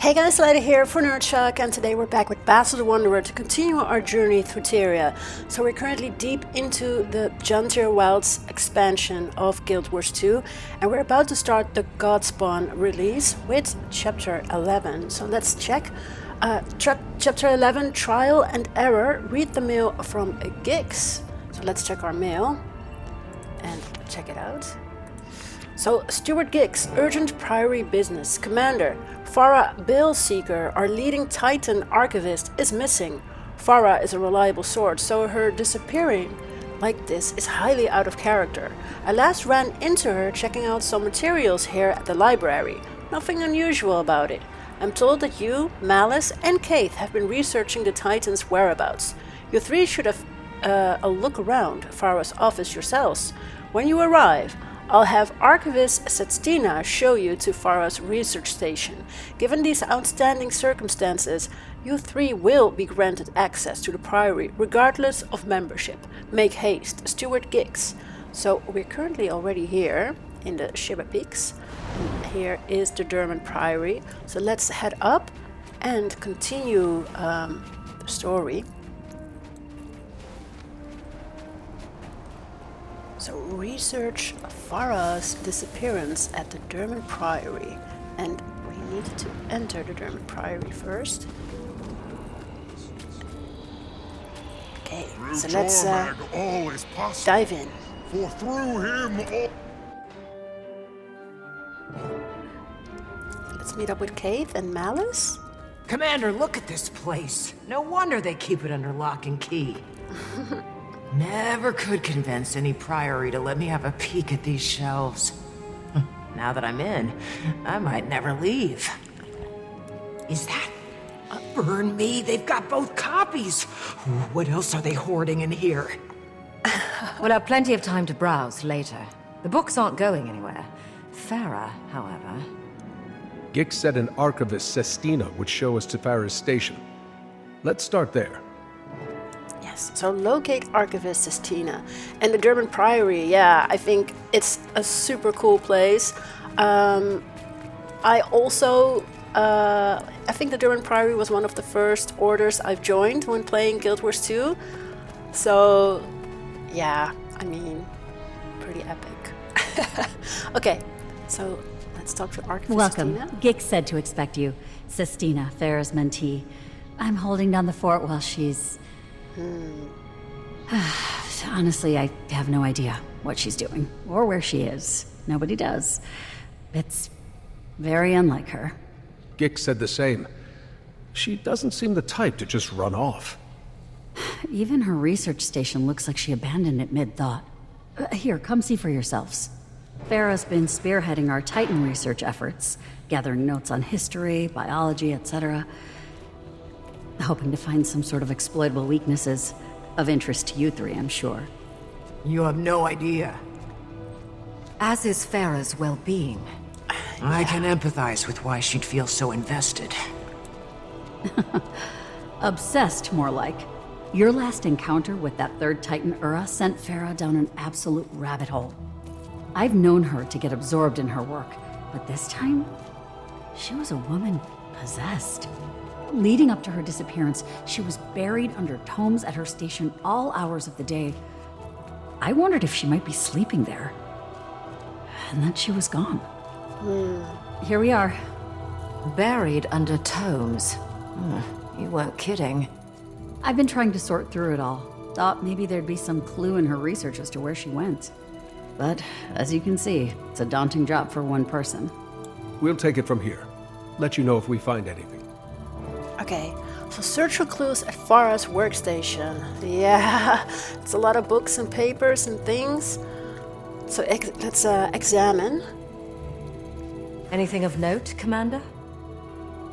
Hey guys, Lady here for NERDSHOCK, and today we're back with Basil the Wanderer to continue our journey through TYRIA. So we're currently deep into the Janthir Wilds expansion of Guild Wars 2, and we're about to start the Godspawn release with Chapter 11. So let's check. Chapter 11, Trial and Error. Read the mail from Gixx. So let's check our mail and check it out. So, Steward Gixx, urgent priory business. Commander, Farrah Baelseeker, our leading Titan archivist, is missing. Farrah is a reliable sword, so her disappearing like this is highly out of character. I last ran into her checking out some materials here at the library. Nothing unusual about it. I'm told that you, Malice, and Caithe have been researching the Titan's whereabouts. You three should have a look around Farrah's office yourselves. When you arrive, I'll have Archivist Setstina show you to Farrah's research station. Given these outstanding circumstances, you three will be granted access to the priory regardless of membership. Make haste, Steward Gixx. So we're currently already here in the Shiba Peaks. Here is the German priory. So let's head up and continue the story. So research Farrah's disappearance at the German priory, and we need to enter the German priory first. Okay, so let's dive in. For through him Let's meet up with Caithe and Malice. Commander, look at this place. No wonder they keep it under lock and key. Never could convince any priory to let me have a peek at these shelves. Now that I'm in, I might never leave. Is that... burn me, they've got both copies. What else are they hoarding in here? We'll have plenty of time to browse later. The books aren't going anywhere. Farrah, however... Gixx said an archivist, Setstina, would show us to Farrah's station. Let's start there. Yes, so locate Archivist Setstina. And the German priory, yeah, I think it's a super cool place. I think the German priory was one of the first orders I've joined when playing Guild Wars 2. So, yeah, I mean, pretty epic. Okay, so let's talk to Archivist Welcome. Setstina. Gixx said to expect you. Setstina, Farrah's mentee. I'm holding down the fort while she's... Honestly, I have no idea what she's doing, or where she is. Nobody does. It's very unlike her. Gixx said the same. She doesn't seem the type to just run off. Even her research station looks like she abandoned it mid-thought. Here, come see for yourselves. Farrah's been spearheading our Titan research efforts, gathering notes on history, biology, etc., hoping to find some sort of exploitable weaknesses of interest to you three, I'm sure. You have no idea. As is Farrah's well-being. I can empathize with why she'd feel so invested. Obsessed, more like. Your last encounter with that third Titan Ura sent Farrah down an absolute rabbit hole. I've known her to get absorbed in her work, but this time, she was a woman possessed. Leading up to her disappearance, she was buried under tomes at her station all hours of the day. I wondered if she might be sleeping there. And then she was gone. Here we are. Buried under tomes. You weren't kidding. I've been trying to sort through it all. Thought maybe there'd be some clue in her research as to where she went. But, as you can see, it's a daunting job for one person. We'll take it from here. Let you know if we find anything. Okay, so search for clues at Farrah's workstation. Yeah, it's a lot of books and papers and things. So let's examine. Anything of note, Commander?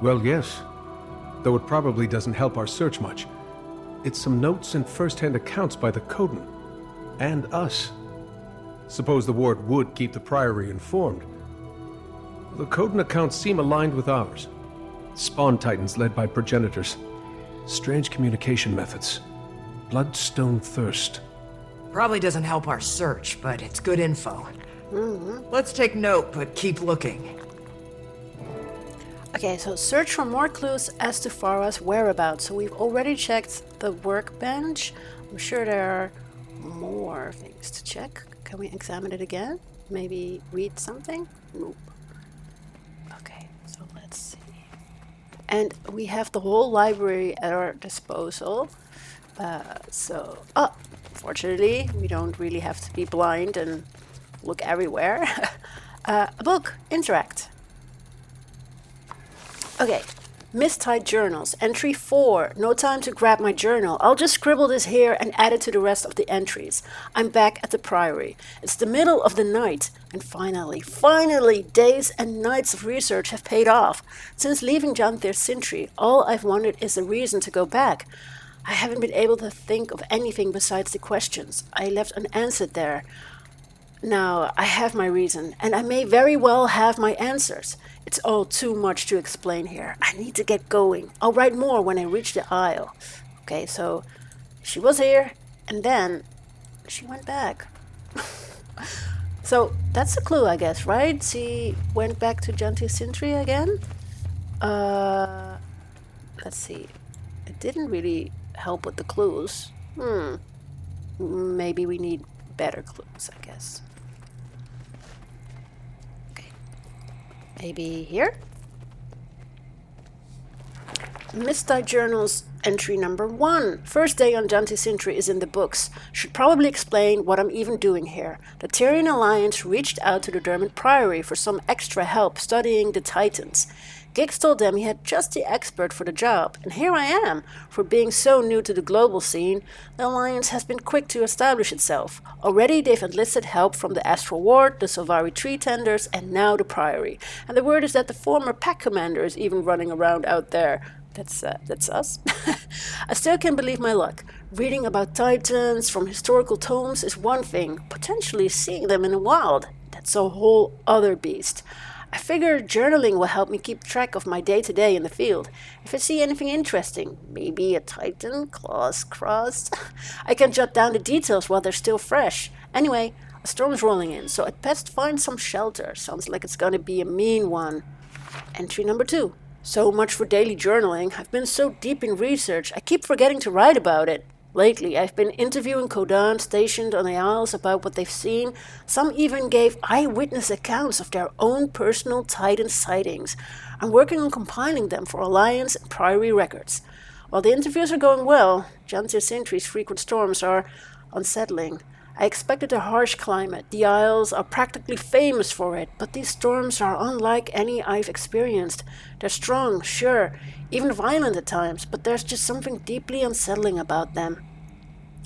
Well, yes. Though it probably doesn't help our search much. It's some notes and first-hand accounts by the Coden. And us. Suppose the ward would keep the priory informed. The Coden accounts seem aligned with ours. Spawn Titans led by progenitors. Strange communication methods. Bloodstone thirst. Probably doesn't help our search, but it's good info. Let's take note, but keep looking. Okay, so search for more clues as to Farrah's whereabouts. So we've already checked the workbench. I'm sure there are more things to check. Can we examine it again? Maybe read something? Nope. Okay, so let's see. And we have the whole library at our disposal. Fortunately, we don't really have to be blind and look everywhere. A book, interact. Okay, mistyped journals. Entry 4. No time to grab my journal. I'll just scribble this here and add it to the rest of the entries. I'm back at the priory. It's the middle of the night. And finally, days and nights of research have paid off. Since leaving Janthir's Syntri, all I've wanted is a reason to go back. I haven't been able to think of anything besides the questions I left unanswered there. Now, I have my reason, and I may very well have my answers. It's all too much to explain here. I need to get going. I'll write more when I reach the Isle. Okay, so she was here, and then she went back. So that's a clue, I guess, right? She went back to Janthir Syntri again? Let's see. It didn't really help with the clues. Maybe we need better clues, I guess. Okay. Maybe here? Mistyped journals entry number 1. First day on Janthir Syntri is in the books. Should probably explain what I'm even doing here. The Tyrian Alliance reached out to the Dermot Priory for some extra help studying the Titans. Gixx told them he had just the expert for the job, and here I am. For being so new to the global scene, the Alliance has been quick to establish itself. Already they've enlisted help from the Astral Ward, the Sylvari Tree Tenders, and now the Priory. And the word is that the former pack commander is even running around out there. That's us. I still can't believe my luck. Reading about Titans from historical tomes is one thing. Potentially seeing them in the wild, that's a whole other beast. I figure journaling will help me keep track of my day-to-day in the field. If I see anything interesting, maybe a Titan, claws crossed, I can jot down the details while they're still fresh. Anyway, a storm's rolling in, so I'd best find some shelter. Sounds like it's gonna be a mean one. Entry number 2. So much for daily journaling. I've been so deep in research, I keep forgetting to write about it. Lately, I've been interviewing Kodan stationed on the Isles about what they've seen. Some even gave eyewitness accounts of their own personal Titan sightings. I'm working on compiling them for Alliance and Priory records. While the interviews are going well, Janthir Syntri's frequent storms are unsettling. I expected a harsh climate. The Isles are practically famous for it, but these storms are unlike any I've experienced. They're strong, sure, even violent at times, but there's just something deeply unsettling about them.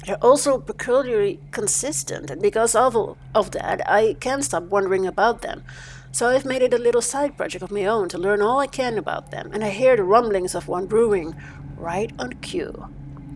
They're also peculiarly consistent, and because of that, I can't stop wondering about them. So I've made it a little side project of my own to learn all I can about them, and I hear the rumblings of one brewing right on cue.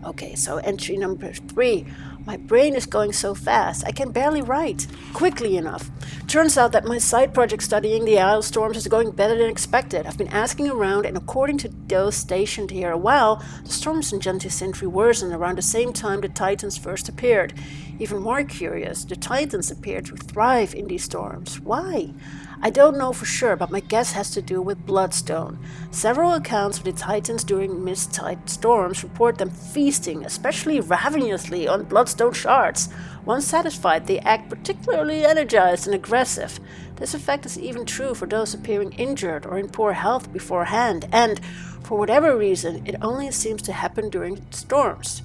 Okay, so entry number 3. My brain is going so fast, I can barely write quickly enough. Turns out that my side project studying the Isle storms is going better than expected. I've been asking around, and according to those stationed here a while, the storms in Janthir Syntri worsened around the same time the Titans first appeared. Even more curious, the Titans appear to thrive in these storms. Why? I don't know for sure, but my guess has to do with bloodstone. Several accounts of the Titans during mistyped storms report them feasting, especially ravenously, on bloodstone shards. Once satisfied, they act particularly energized and aggressive. This effect is even true for those appearing injured or in poor health beforehand, and, for whatever reason, it only seems to happen during storms.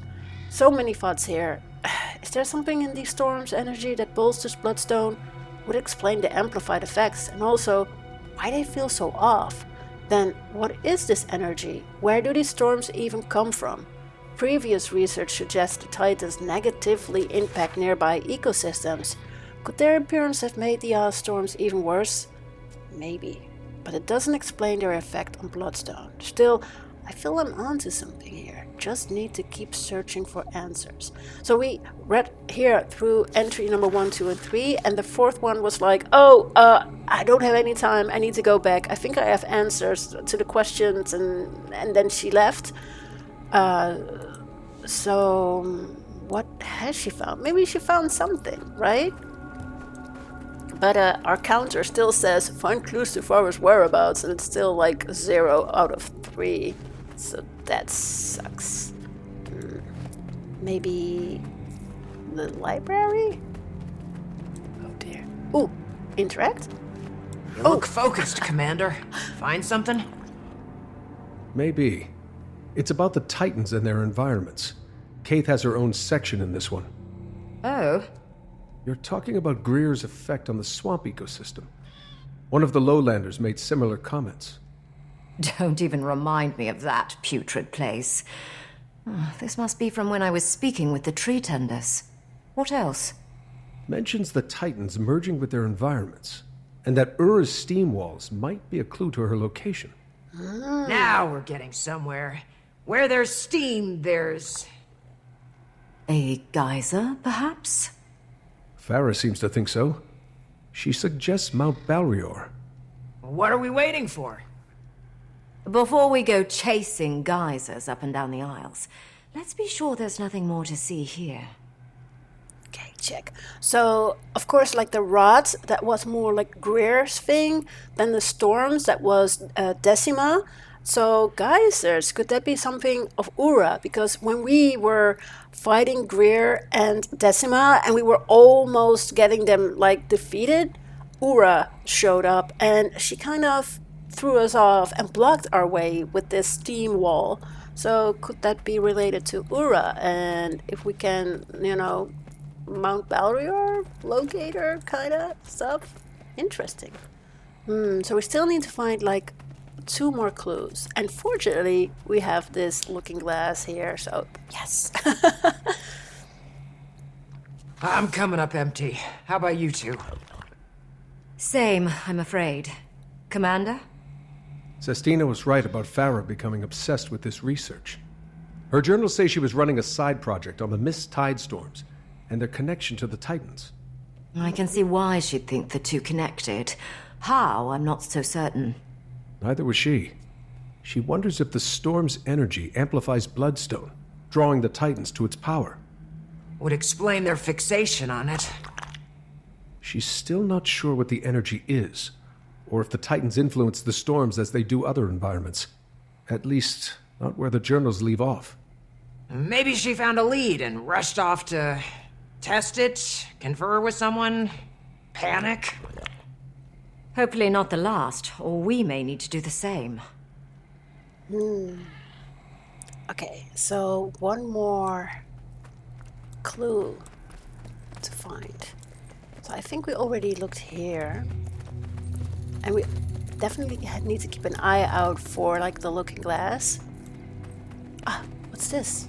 So many thoughts here. Is there something in these storms' energy that bolsters bloodstone? Would explain the amplified effects, and also why they feel so off. Then, what is this energy? Where do these storms even come from? Previous research suggests the Titans negatively impact nearby ecosystems. Could their appearance have made the Isle storms even worse? Maybe, but it doesn't explain their effect on bloodstone. Still, I feel I'm onto something here. Just need to keep searching for answers. So we read here through entry number 1, 2, and 3, and the 4th one was like, I don't have any time, I need to go back. I think I have answers to the questions, and then she left. So what has she found? Maybe she found something, right? But our counter still says find clues to Farrah's whereabouts, and it's still like 0 out of 3. So that sucks. Maybe the library? Oh dear. Ooh, interact? You look focused, Commander. Find something? Maybe. It's about the Titans and their environments. Caithe has her own section in this one. Oh? You're talking about Greer's effect on the swamp ecosystem. One of the lowlanders made similar comments. Don't even remind me of that putrid place. This must be from when I was speaking with the tree tenders. What else? Mentions the Titans merging with their environments, and that Ura's steam walls might be a clue to her location. Now we're getting somewhere. Where there's steam, there's... A geyser, perhaps? Farrah seems to think so. She suggests Mount Balrior. What are we waiting for? Before we go chasing geysers up and down the aisles, let's be sure there's nothing more to see here. Okay, check. So, of course, like the rods, that was more like Greer's thing. Then the storms, that was Decima. So, geysers, could that be something of Ura? Because when we were fighting Greer and Decima, and we were almost getting them, like, defeated, Ura showed up, and she kind of threw us off and blocked our way with this steam wall. So, could that be related to Ura? And if we can, Mount Balrior, locator kind of stuff? Interesting. So we still need to find, like, 2 more clues. And fortunately, we have this looking glass here, so yes. I'm coming up empty. How about you two? Same, I'm afraid. Commander? Sestina was right about Farrah becoming obsessed with this research. Her journals say she was running a side project on the mist tide storms and their connection to the Titans. I can see why she'd think the two connected. How, I'm not so certain. Neither was she. She wonders if the storm's energy amplifies Bloodstone, drawing the Titans to its power. Would explain their fixation on it. She's still not sure what the energy is, or if the Titans influence the storms as they do other environments. At least, not where the journals leave off. Maybe she found a lead and rushed off to test it, confer with someone, panic. Hopefully not the last, or we may need to do the same. Okay, so one more clue to find. So I think we already looked here. And we definitely need to keep an eye out for, like, the looking glass. Ah, what's this?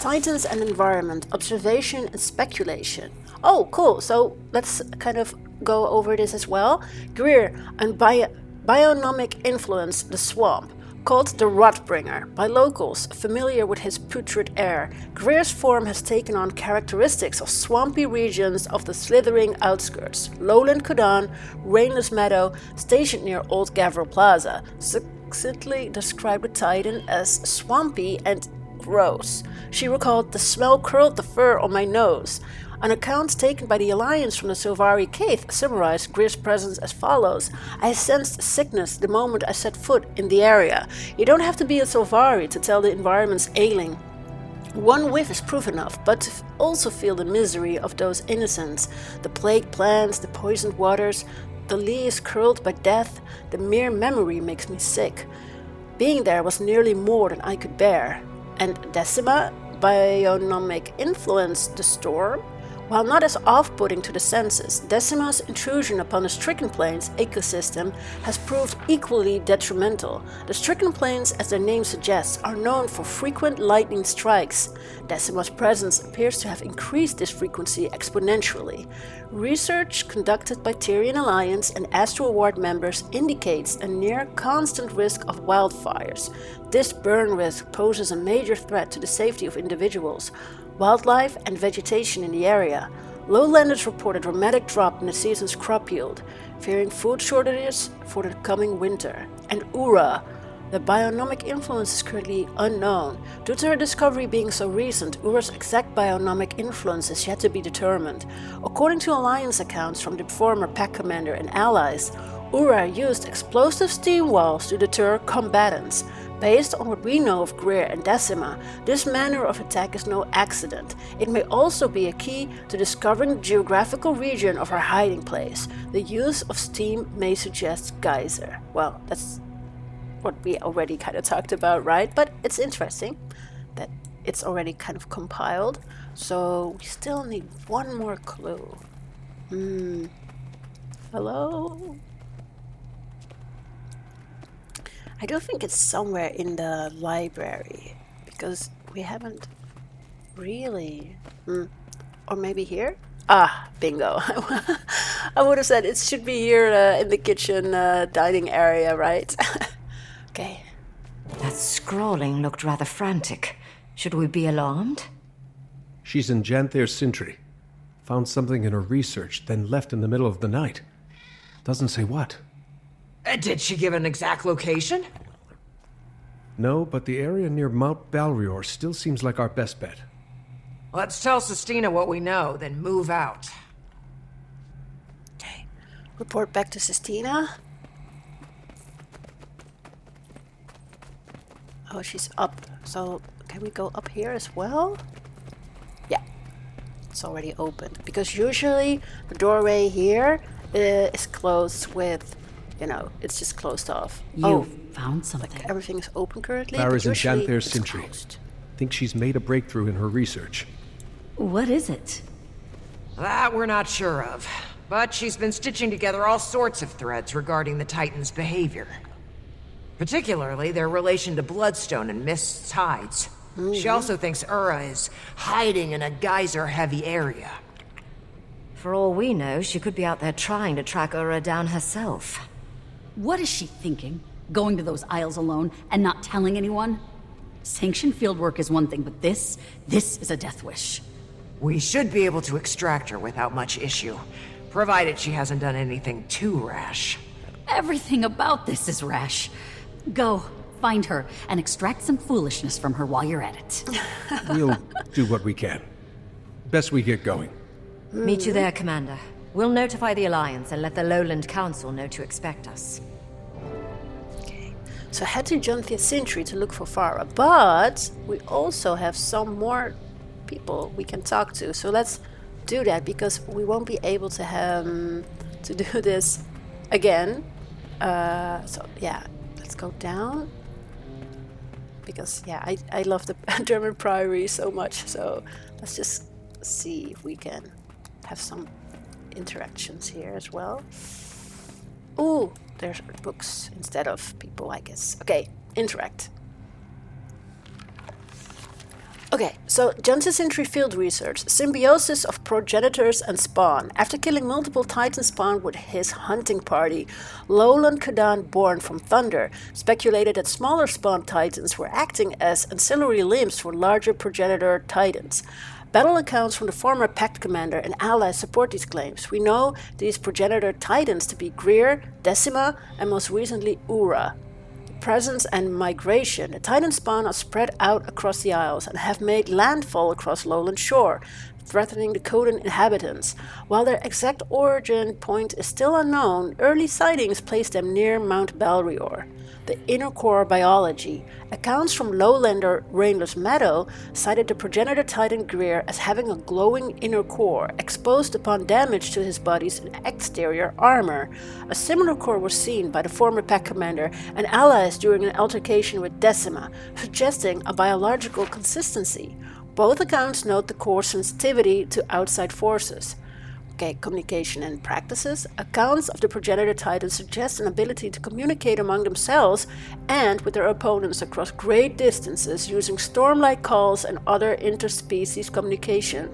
Titans and environment, observation and speculation. Oh, cool. So let's kind of go over this as well. Greer and bionomic influence the swamp. Called the Rotbringer by locals familiar with his putrid air, Greer's form has taken on characteristics of swampy regions of the slithering outskirts, lowland Kudan, rainless meadow, stationed near Old Gavriel Plaza. Succinctly described the Titan as swampy and gross. She recalled, the smell curled the fur on my nose. An account taken by the Alliance from the Silvari Caithe summarized Greer's presence as follows. I sensed sickness the moment I set foot in the area. You don't have to be a Silvari to tell the environment's ailing. One whiff is proof enough, but to also feel the misery of those innocents. The plagued plants, the poisoned waters, the leaves curled by death, the mere memory makes me sick. Being there was nearly more than I could bear. And Decima, bionomic influence the storm? While not as off-putting to the senses, Decima's intrusion upon the Stricken Plains ecosystem has proved equally detrimental. The Stricken Plains, as their name suggests, are known for frequent lightning strikes. Decima's presence appears to have increased this frequency exponentially. Research conducted by TYRIA Alliance and Astral Ward members indicates a near constant risk of wildfires. This burn risk poses a major threat to the safety of individuals, wildlife and vegetation in the area. Lowlanders report a dramatic drop in the season's crop yield, fearing food shortages for the coming winter. And Ura, The bionomic influence is currently unknown. Due to her discovery being so recent, Ura's exact bionomic influence is yet to be determined. According to Alliance accounts from the former Pack Commander and allies, Ura used explosive steam walls to deter combatants. Based on what we know of Greer and Decima, this manner of attack is no accident. It may also be a key to discovering the geographical region of her hiding place. The use of steam may suggest geyser. Well, that's what we already kind of talked about, right? But it's interesting that it's already kind of compiled. So we still need one more clue. Hello? I do think it's somewhere in the library, because we haven't really... Or maybe here? Ah, bingo. I would have said it should be here in the kitchen dining area, right? Okay. That scrawling looked rather frantic. Should we be alarmed? She's in Janthir Syntri. Found something in her research, then left in the middle of the night. Doesn't say what. Did she give an exact location? No, but the area near Mount Balrior still seems like our best bet. Let's tell Sistina what we know, then move out. Okay. Report back to Sistina. Oh, she's up. So, can we go up here as well? Yeah. It's already opened. Because usually the doorway here is closed with... You know, it's just closed off. You found something. Like everything is open currently. Farrah's in Janthir Janthir Syntri. Think she's made a breakthrough in her research. What is it? That we're not sure of. But she's been stitching together all sorts of threads regarding the Titans' behavior. Particularly their relation to Bloodstone and Mist's tides. She also thinks Ura is hiding in a geyser-heavy area. For all we know, she could be out there trying to track Ura down herself. What is she thinking? Going to those isles alone and not telling anyone? Sanctioned fieldwork is one thing, but this is a death wish. We should be able to extract her without much issue, provided she hasn't done anything too rash. Everything about this is rash. Go, find her, and extract some foolishness from her while you're at it. We'll do what we can. Best we get going. Meet you there, Commander. We'll notify the Alliance and let the Lowland Council know to expect us. Okay. So head to Janthir Syntri to look for Farrah. But we also have some more people we can talk to. So let's do that, because we won't be able to have to do this again. So yeah, let's go down. Because yeah, I love the German priory so much. So let's just see if we can have some interactions here as well. Ooh, there's books instead of people, I guess. Okay, interact. Okay, so Janthir Syntri field research. Symbiosis of progenitors and spawn. After killing multiple Titan spawn with his hunting party, Lowland Kudan born from Thunder speculated that smaller spawn Titans were acting as ancillary limbs for larger progenitor Titans. Battle accounts from the former Pact Commander and allies support these claims. We know these progenitor Titans to be Greer, Decima, and most recently Ura. Presence and migration. The Titan spawn are spread out across the Isles and have made landfall across Lowland Shore, threatening the Codan inhabitants. While their exact origin point is still unknown, early sightings place them near Mount Balrior. The inner core biology. Accounts from Lowlander Rainless Meadow cited the progenitor Titan Greer as having a glowing inner core, exposed upon damage to his body's exterior armor. A similar core was seen by the former Pack Commander and allies during an altercation with Decima, suggesting a biological consistency. Both accounts note the core's sensitivity to outside forces. Okay, communication and practices. Accounts of the progenitor Titans suggest an ability to communicate among themselves and with their opponents across great distances using storm-like calls and other interspecies communication.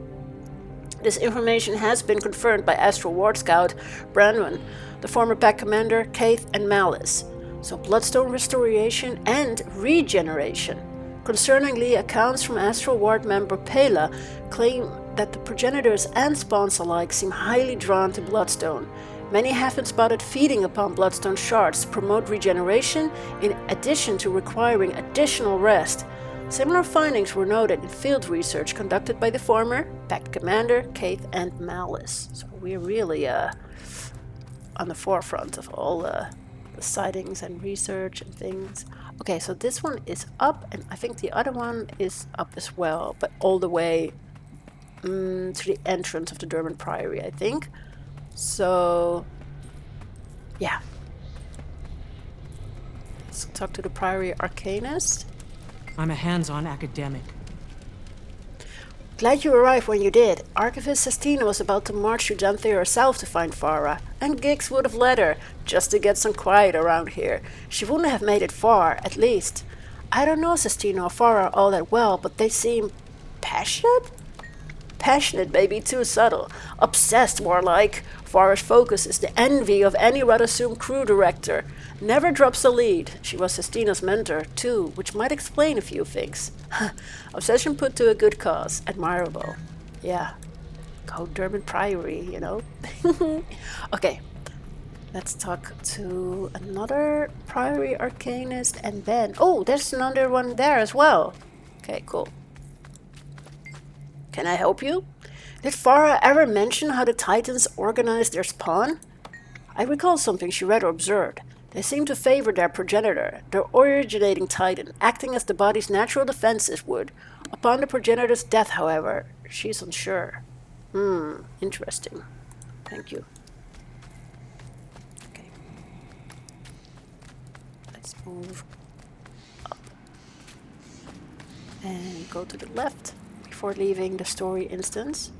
This information has been confirmed by Astral Ward Scout Branwen, the former Pack Commander, Caithe and Malice. So bloodstone restoration and regeneration. Concerningly, accounts from Astral Ward member Pela claim that the progenitors and spawns alike seem highly drawn to bloodstone. Many have been spotted feeding upon bloodstone shards to promote regeneration, in addition to requiring additional rest. Similar findings were noted in field research conducted by the former Pact Commander Caithe and Malice. So we're really on the forefront of all the sightings and research and things. Okay, so this one is up, and I think the other one is up as well, but all the way to the entrance of the Durban Priory, I think. So, yeah. Let's talk to the Priory Arcanist. I'm a hands-on academic. Glad you arrived when you did. Archivist Sestina was about to march to Janthir herself to find Farrah, and Gixx would have let her, just to get some quiet around here. She wouldn't have made it far, at least. I don't know Sestina or Farrah all that well, but they seem passionate? Passionate may be too subtle. Obsessed, more like. Farrah's focus is the envy of any Radasum crew director. Never drops the lead. She was Sestina's mentor, too, which might explain a few things. Obsession put to a good cause. Admirable. Yeah. Go Durban Priory, you know? Okay. Let's talk to another Priory Arcanist, and then... Oh, there's another one there as well. Okay, cool. Can I help you? Did Farrah ever mention how the Titans organized their spawn? I recall something she read or observed. They seem to favor their progenitor, their originating Titan, acting as the body's natural defenses would. Upon the progenitor's death, however, she's unsure. Interesting. Thank you. Okay. Let's move up. And go to the left before leaving the story instance.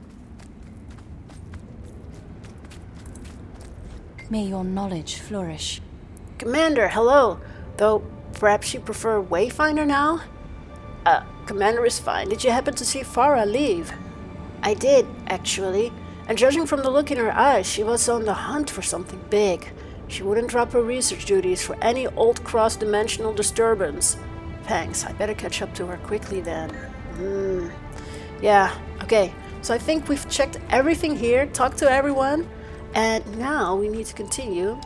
May your knowledge flourish. Commander, hello. Though, perhaps you prefer Wayfinder now? Commander is fine. Did you happen to see Farrah leave? I did, actually. And judging from the look in her eyes, she was on the hunt for something big. She wouldn't drop her research duties for any old cross-dimensional disturbance. Thanks, I better catch up to her quickly then. Yeah, okay. So I think we've checked everything here, talked to everyone, and now we need to continue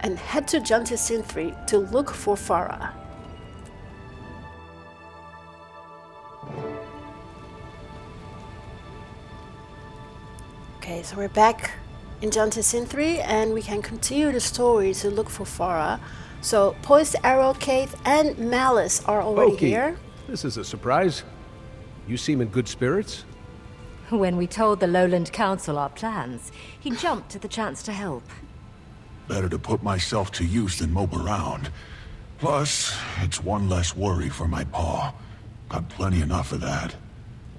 and head to Janthir Syntri to look for Farrah. Okay, so we're back in Janthir Syntri and we can continue the story to look for Farrah. So Poised Arrow, Caithe and Malice are already here. This is a surprise. You seem in good spirits. When we told the Lowland Council our plans, he jumped at the chance to help. Better to put myself to use than mope around. Plus, it's one less worry for my paw. Got plenty enough of that.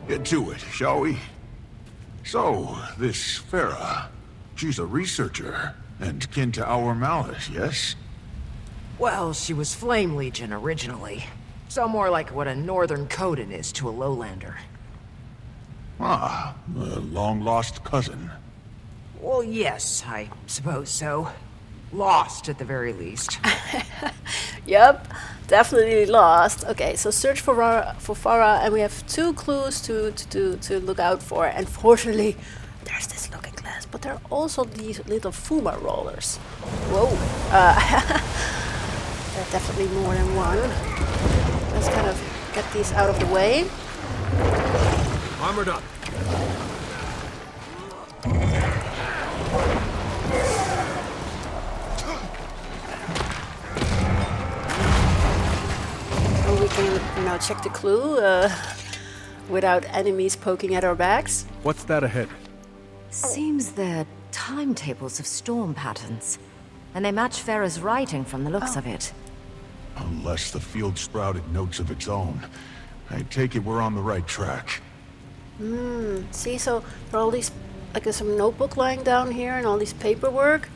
Get to it, shall we? So, this Farrah, she's a researcher, and kin to our Malice, yes? Well, she was Flame Legion originally. So more like what a Northern Coden is to a Lowlander. Ah, a long-lost cousin. Well, yes, I suppose so. Lost, at the very least. Yep, definitely lost. Okay, so search for Farrah, and we have 2 clues to look out for. And fortunately, there's this looking glass, but there are also these little Fuma rollers. Whoa. There are definitely more than one. Let's kind of get these out of the way. Armored up. And we can now check the clue without enemies poking at our backs. What's that ahead? Seems they're timetables of storm patterns. And they match Farrah's writing from the looks of it. Unless the field sprouted notes of its own. I take it we're on the right track. See, so there are all these, like there's some notebook lying down here and all these paperwork.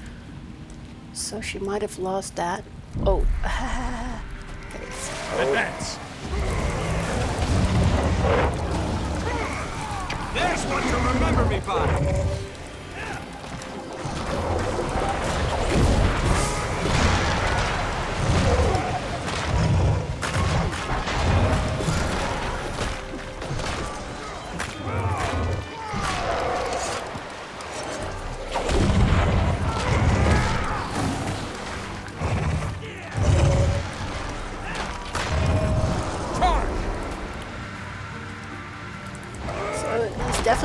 So she might have lost that. Oh. Okay, so Advance. There's one to remember me by!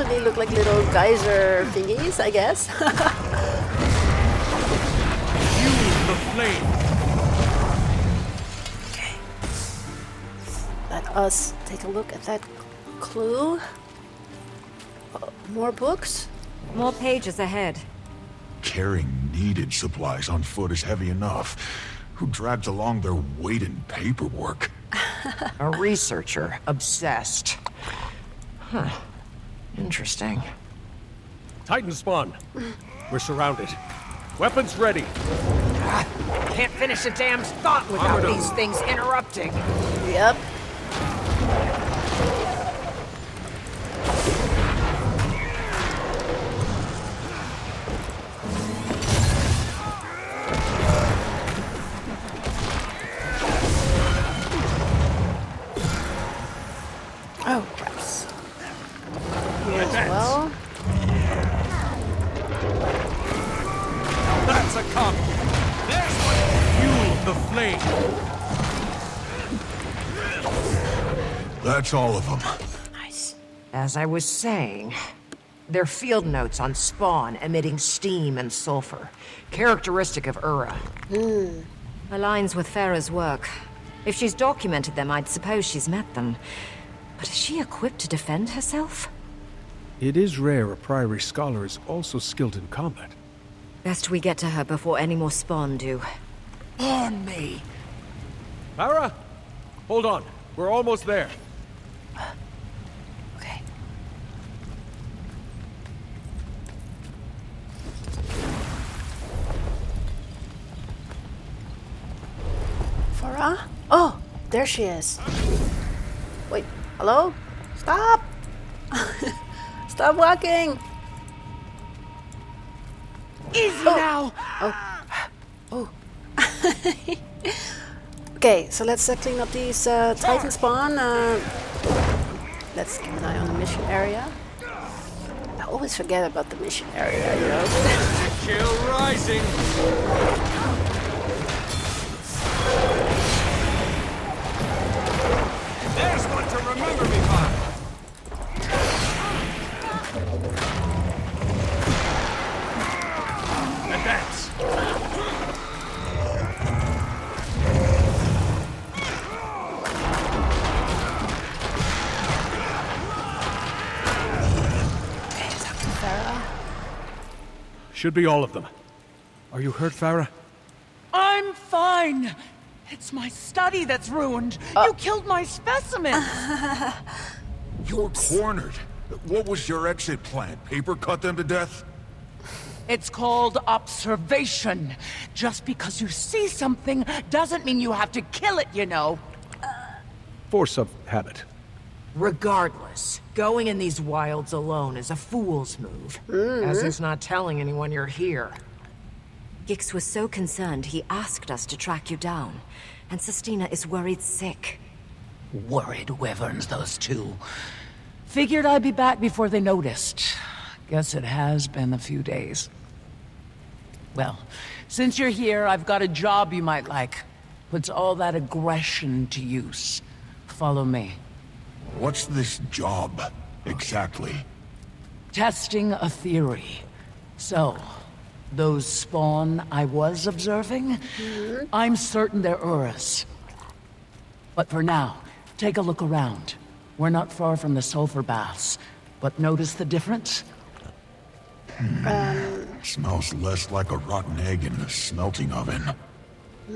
definitely look like little geyser thingies, I guess. Use the flame. Okay. Let us take a look at that clue. More books? More pages ahead. Carrying needed supplies on foot is heavy enough. Who drags along their weight in paperwork? A researcher. Obsessed. Huh. Interesting. Titan spawn. We're surrounded. Weapons ready. Can't finish a damn thought without these things interrupting. Yep. Oh, craps. Here as well. That's a cup. There's what fueled the flame. That's all of them. Nice. As I was saying, they're field notes on spawn emitting steam and sulfur, characteristic of Ura. Aligns with Farrah's work. If she's documented them, I'd suppose she's met them. But is she equipped to defend herself? It is rare a priory scholar is also skilled in combat. Best we get to her before any more spawn do. On me! Farrah! Hold on. We're almost there. Okay. Farrah? Oh, there she is. Wait, hello? Stop! Stop walking! Easy now! Oh. Okay, so let's clean up these Titan spawn. Let's keep an eye on the mission area. I always forget about the mission area, you know? Chill rising. There's one to remember me by. Advance. Okay, talk to Farrah. Should be all of them. Are you hurt, Farrah? I'm fine. It's my study that's ruined. You killed my specimen. You're cornered. What was your exit plan? Paper cut them to death? It's called observation. Just because you see something doesn't mean you have to kill it, you know. Force of habit. Regardless, going in these wilds alone is a fool's move. As it's not telling anyone you're here. Gixx was so concerned he asked us to track you down. And Sestina is worried sick. Worried wyverns, those two. Figured I'd be back before they noticed. Guess it has been a few days. Well, since you're here, I've got a job you might like. Puts all that aggression to use. Follow me. What's this job, exactly? Testing a theory. So, those spawn I was observing, I'm certain they're Urus. But for now, take a look around. We're not far from the sulfur baths, but notice the difference? Smells less like a rotten egg in a smelting oven.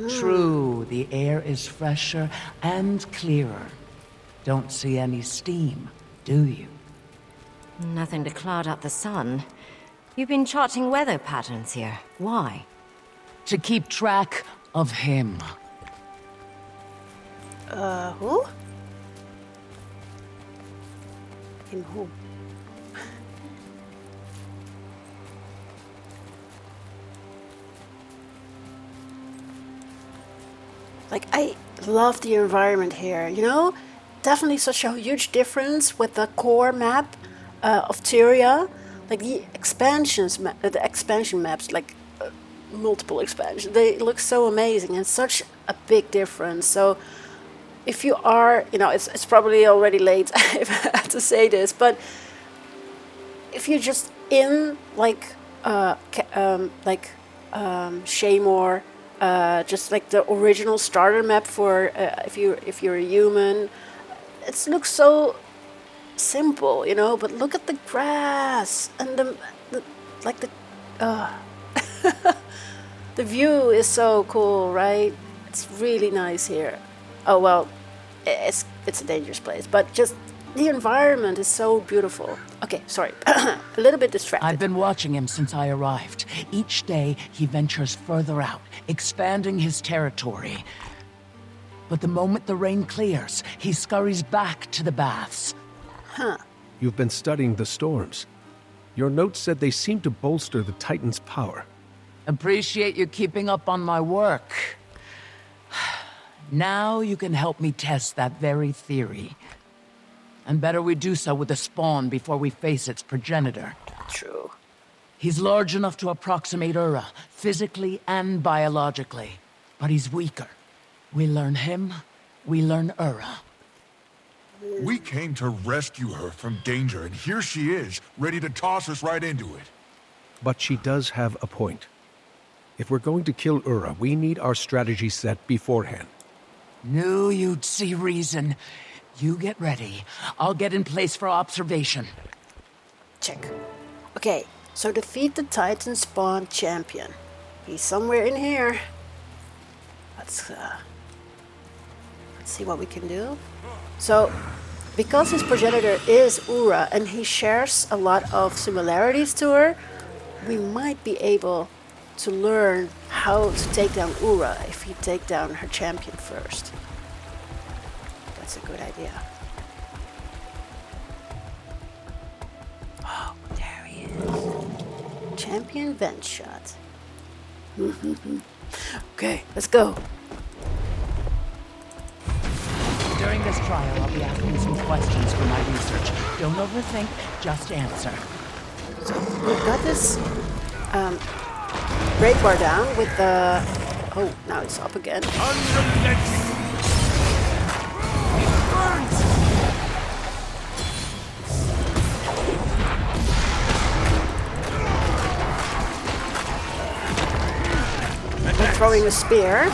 True, the air is fresher and clearer. Don't see any steam, do you? Nothing to cloud up the sun. You've been charting weather patterns here. Why? To keep track of him. Who? Him who? Like, I love the environment here, you know? Definitely such a huge difference with the core map of TYRIA. Like the expansion maps, like multiple expansions, they look so amazing and such a big difference. So if you are, you know, it's probably already late if I have to say this, but if you're just in Shaymore, just like the original starter map for if you're a human, it looks so simple, you know. But look at the grass and the the view is so cool, right? It's really nice here. Oh well, it's a dangerous place, but just the environment is so beautiful. Okay, sorry, a little bit distracted. I've been watching him since I arrived. Each day, he ventures further out, expanding his territory. But the moment the rain clears, he scurries back to the baths. Huh. You've been studying the storms. Your notes said they seem to bolster the Titan's power. Appreciate you keeping up on my work. Now you can help me test that very theory. And better we do so with the spawn before we face its progenitor. True. He's large enough to approximate Ura, physically and biologically. But he's weaker. We learn him, we learn Ura. We came to rescue her from danger, and here she is, ready to toss us right into it. But she does have a point. If we're going to kill Ura, we need our strategy set beforehand. Knew you'd see reason. You get ready. I'll get in place for observation. Check. Okay, so defeat the Titan spawn champion. He's somewhere in here. Let's see what we can do. So, because his progenitor is Ura and he shares a lot of similarities to her, we might be able to learn how to take down Ura if we take down her champion first. That's a good idea. Oh, there he is. Champion vent shot. Okay, let's go. During this trial, I'll be asking some questions for my research. Don't overthink, just answer. So we've got this break bar down with the... Oh, now it's up again. Unrelenting! It burns! I'm throwing a spear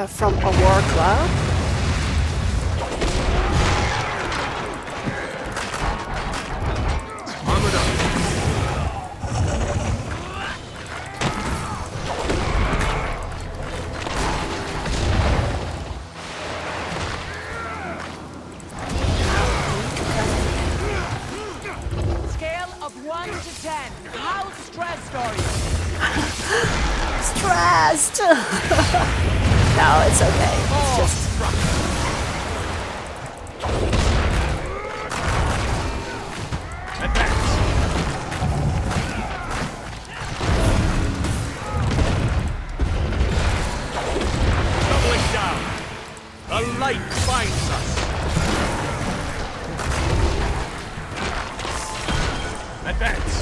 from a war club. Armored up. Scale of 1 to 10. How stressed are you? Stressed! No, it's okay. It's just... Advance. Doubling down. The light finds us. Advance.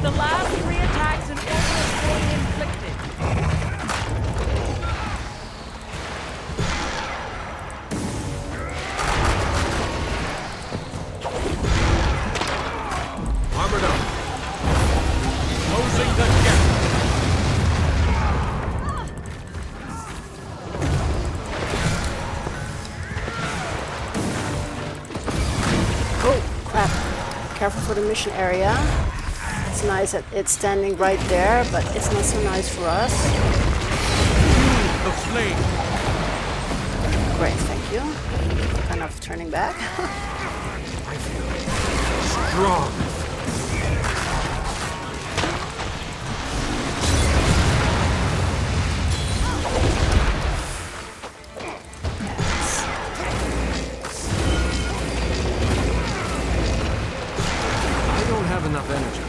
The last 3 attacks and almost fully inflicted. Armored up. Closing the gap. Oh, crap. Careful for the mission area. It's nice that it's standing right there, but it's not so nice for us. The flame. Great, thank you. Kind of turning back. I feel strong. I don't have enough energy.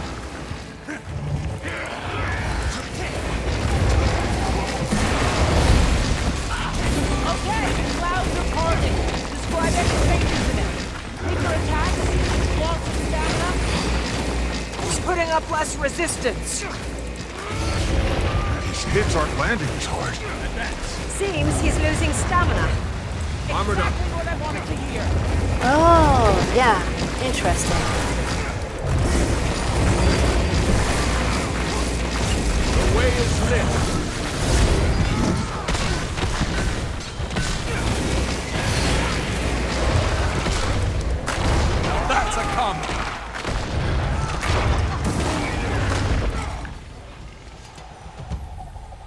Putting up less resistance. These hits aren't landing as hard. Seems he's losing stamina. Armored up. Exactly what I wanted to hear. Oh, yeah. Interesting. The way is lit. Now that's a combo.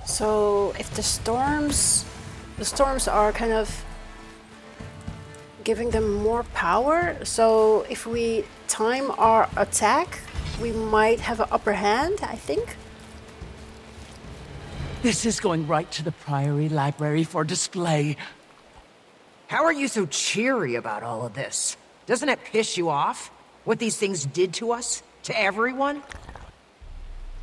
So if the storms are kind of giving them more power, so if we time our attack, we might have an upper hand, I think. This is going right to the Priory Library for display. How are you so cheery about all of this? Doesn't it piss you off? What these things did to us? To everyone?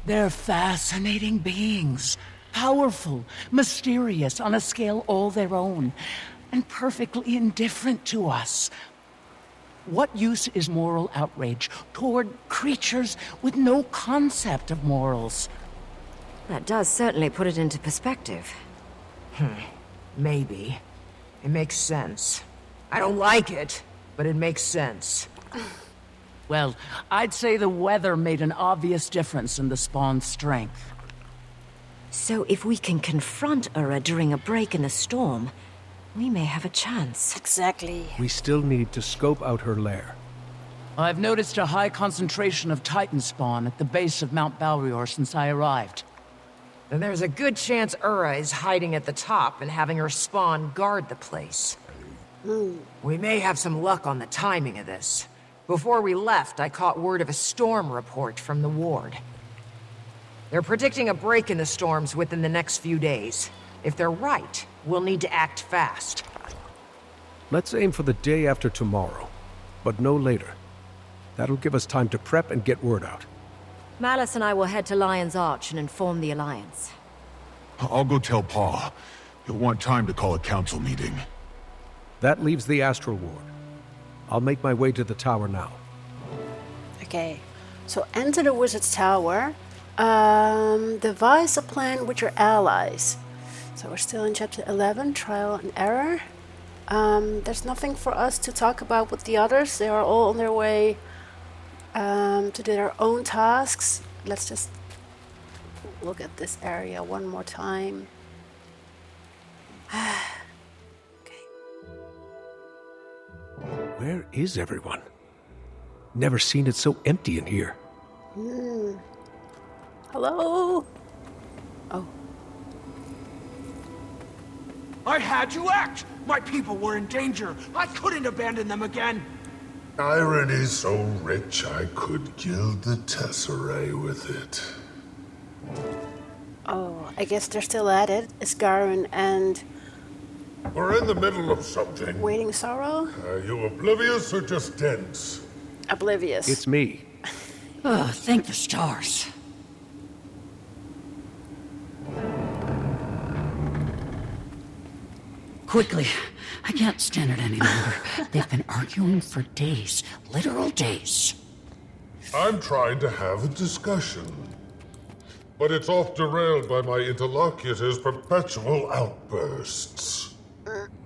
They're fascinating beings. Powerful, mysterious, on a scale all their own, and perfectly indifferent to us. What use is moral outrage toward creatures with no concept of morals? That does certainly put it into perspective. Maybe. It makes sense. I don't like it, but it makes sense. Well, I'd say the weather made an obvious difference in the spawn's strength. So if we can confront Ura during a break in the storm, we may have a chance. Exactly. We still need to scope out her lair. I've noticed a high concentration of Titan spawn at the base of Mount Balrior since I arrived. Then there's a good chance Ura is hiding at the top and having her spawn guard the place. We may have some luck on the timing of this. Before we left, I caught word of a storm report from the ward. They're predicting a break in the storms within the next few days. If they're right, we'll need to act fast. Let's aim for the day after tomorrow, but no later. That'll give us time to prep and get word out. Malice and I will head to Lion's Arch and inform the Alliance. I'll go tell Pa. He'll want time to call a council meeting. That leaves the Astral Ward. I'll make my way to the tower now. Okay, so enter the Wizard's Tower. Devise a plan with your allies. So we're still in chapter 11, Trial and Error. There's nothing for us to talk about with the others. They are all on their way to do their own tasks. Let's just look at this area one more time. Okay. Where is everyone? Never seen it so empty in here. Hello? Oh. I had you act! My people were in danger. I couldn't abandon them again. Irony so rich I could gild the tesserae with it. Oh, I guess they're still at it. Isgarun and We're in the middle of something. Waiting Sorrow? Are you oblivious or just dense? Oblivious. It's me. Oh, thank the stars. Quickly. I can't stand it any longer. They've been arguing for days. Literal days. I'm trying to have a discussion. But it's off derailed by my interlocutor's perpetual outbursts.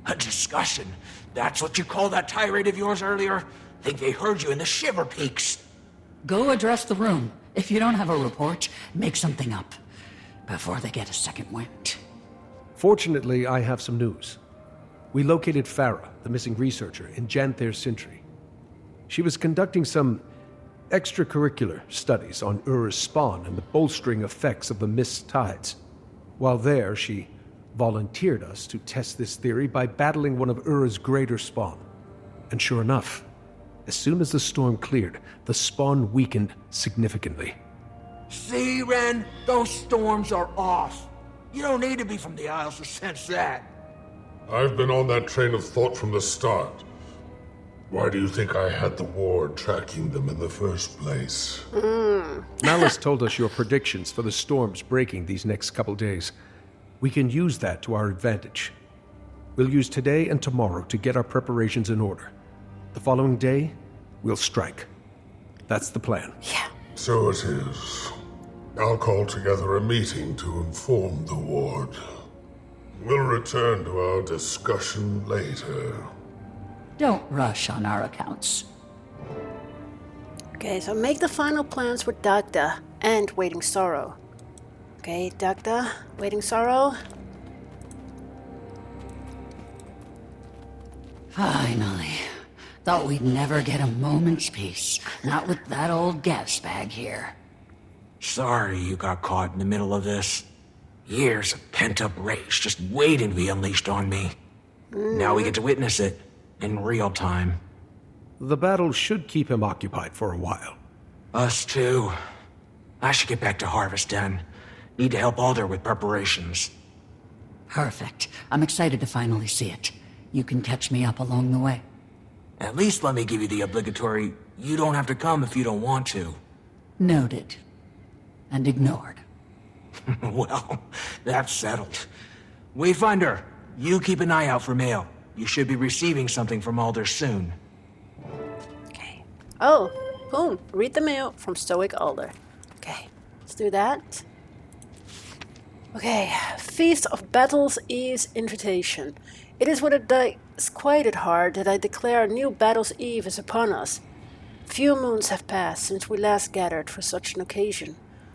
A discussion? That's what you called that tirade of yours earlier? Think they heard you in the Shiver Peaks. Go address the room. If you don't have a report, make something up. Before they get a second wind. Fortunately, I have some news. We located Farrah, the missing researcher, in Janthir Syntri. She was conducting some extracurricular studies on Ura's spawn and the bolstering effects of the mist tides. While there, she volunteered us to test this theory by battling one of Ura's greater spawn. And sure enough, as soon as the storm cleared, the spawn weakened significantly. See, Ren? Those storms are off. You don't need to be from the Isles to sense that. I've been on that train of thought from the start. Why do you think I had the ward tracking them in the first place? Malice told us your predictions for the storms breaking these next couple days. We can use that to our advantage. We'll use today and tomorrow to get our preparations in order. The following day, we'll strike. That's the plan. Yeah. So it is. I'll call together a meeting to inform the ward. We'll return to our discussion later. Don't rush on our accounts. Okay, so make the final plans with Dagda and Waiting Sorrow. Okay, Dagda, Waiting Sorrow. Finally. Thought we'd never get a moment's peace. Not with that old gas bag here. Sorry you got caught in the middle of this. Years of pent-up rage just waiting to be unleashed on me. Now we get to witness it in real time. The battle should keep him occupied for a while. Us too. I should get back to Harvest Den. Need to help Alder with preparations. Perfect. I'm excited to finally see it. You can catch me up along the way. At least let me give you the obligatory, you don't have to come if you don't want to. Noted. And ignored. Well, that's settled. Wayfinder, you keep an eye out for mail. You should be receiving something from Alder soon. Okay. Oh, boom. Read the mail from Stoic Alder. Okay, let's do that. Okay, Feast of Battle's Eve's invitation. It is with a disquieted heart that I declare a new Battle's Eve is upon us. Few moons have passed since we last gathered for such an occasion.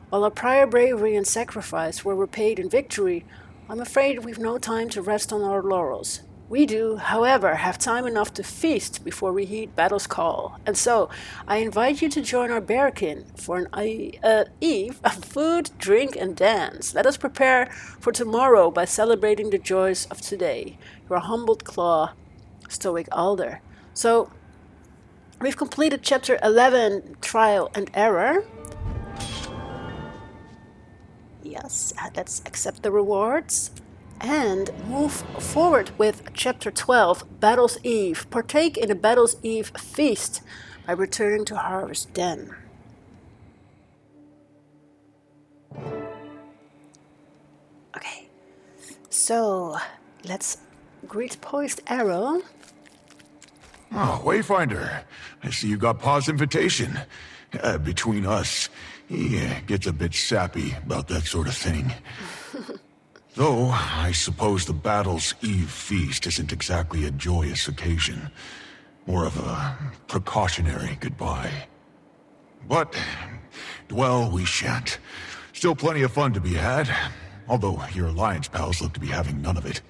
While our prior bravery and sacrifice were repaid in victory, I'm afraid we've no time to rest on our laurels. We do, however, have time enough to feast before we heed battle's call, and so I invite you to join our bearkin for an eve of food, drink, and dance. Let us prepare for tomorrow by celebrating the joys of today. Your humbled claw, Stoic Alder. So, we've completed Chapter 11, Trial and Error. Yes, let's accept the rewards. And move forward with Chapter 12, Battle's Eve. Partake in a Battle's Eve feast by returning to Harvest Den. Okay, so let's greet Poised Arrow. Oh, Wayfinder, I see you got Pa's invitation. Between us, he gets a bit sappy about that sort of thing. Though, I suppose the Battle's Eve feast isn't exactly a joyous occasion. More of a precautionary goodbye. But, dwell we shan't. Still plenty of fun to be had. Although your alliance pals look to be having none of it.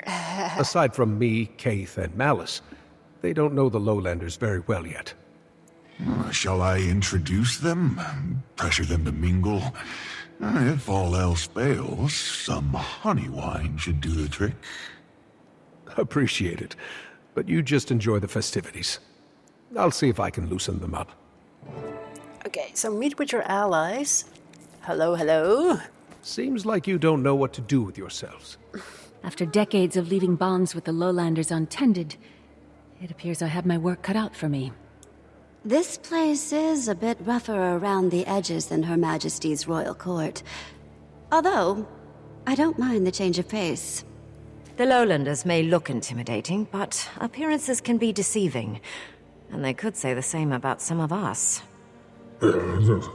Aside from me, Caithe, and Malice, they don't know the Lowlanders very well yet. Shall I introduce them? Pressure them to mingle? If all else fails, some honey wine should do the trick. Appreciate it, but you just enjoy the festivities. I'll see if I can loosen them up. Okay, so meet with your allies. Hello, hello. Seems like you don't know what to do with yourselves. After decades of leaving bonds with the Lowlanders untended, it appears I have my work cut out for me. This place is a bit rougher around the edges than Her Majesty's royal court. Although, I don't mind the change of pace. The Lowlanders may look intimidating, but appearances can be deceiving. And they could say the same about some of us. Characterize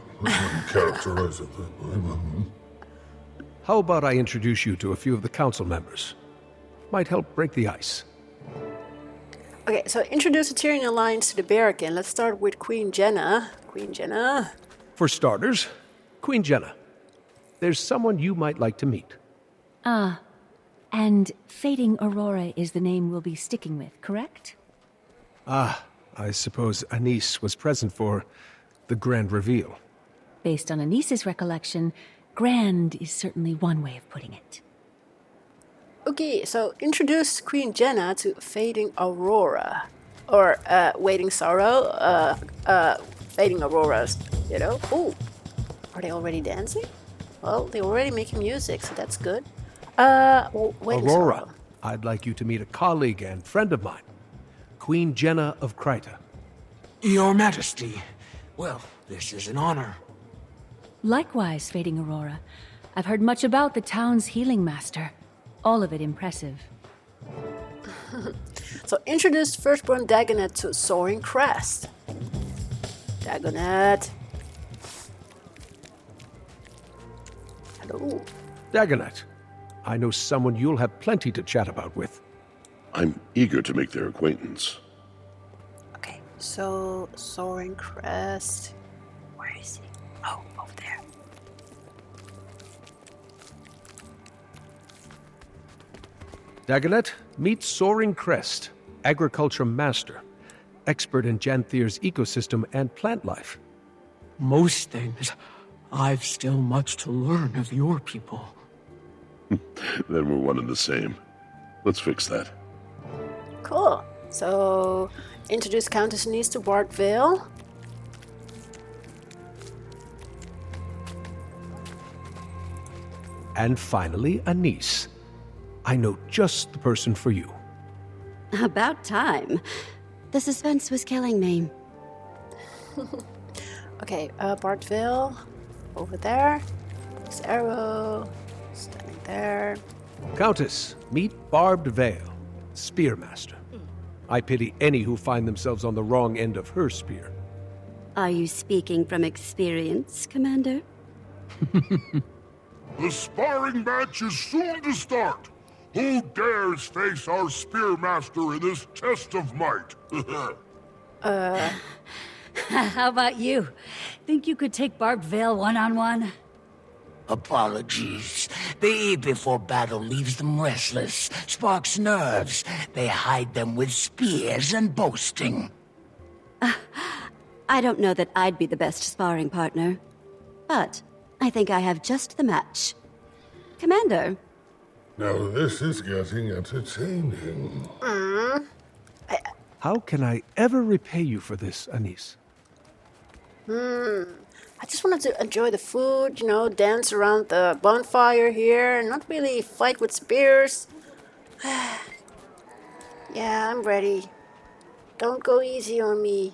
it that way. How about I introduce you to a few of the council members? Might help break the ice. Okay, so introduce the Tyrian alliance to the Bearkin. Let's start with Queen Jenna. Queen Jenna. For starters, Queen Jenna. There's someone you might like to meet. Ah, and Fading Aurora is the name we'll be sticking with, correct? Ah, I suppose Anise was present for the grand reveal. Based on Anise's recollection, grand is certainly one way of putting it. Okay, so introduce Queen Jenna to Fading Aurora. Or, Waiting Sorrow. Fading Auroras, you know? Ooh, are they already dancing? Well, they're already making music, so that's good. Waiting Aurora, Sorrow. I'd like you to meet a colleague and friend of mine, Queen Jenna of Caithe. Your Majesty. Well, this is an honor. Likewise, Fading Aurora. I've heard much about the town's healing master. All of it impressive. So introduce Firstborn Dagonet to Soaring Crest. Dagonet. Ooh. Dagonet, I know someone you'll have plenty to chat about with. I'm eager to make their acquaintance. Okay, so Soaring Crest. Where is he? Oh, over there. Dagonet, meet Soaring Crest, agriculture master, expert in Janthir's ecosystem and plant life. Most things, I've still much to learn of your people. Then we're one and the same. Let's fix that. Cool. So, introduce Countess Anise to Bart Vale. And finally, Anise. I know just the person for you. About time. The suspense was killing me. Okay, Bart Vale. Over there. This arrow. Standing there. Countess, meet Barbed Vale, Spearmaster. I pity any who find themselves on the wrong end of her spear. Are you speaking from experience, Commander? The sparring match is soon to start. Who dares face our Spearmaster in this test of might? How about you? Think you could take Barbed Vale one-on-one? Apologies. The eve before battle leaves them restless, sparks nerves. They hide them with spears and boasting. I don't know that I'd be the best sparring partner, but I think I have just the match. Commander. Now this is getting entertaining. How can I ever repay you for this, Anise? I just wanted to enjoy the food, you know, dance around the bonfire here, and not really fight with spears. Yeah, I'm ready. Don't go easy on me.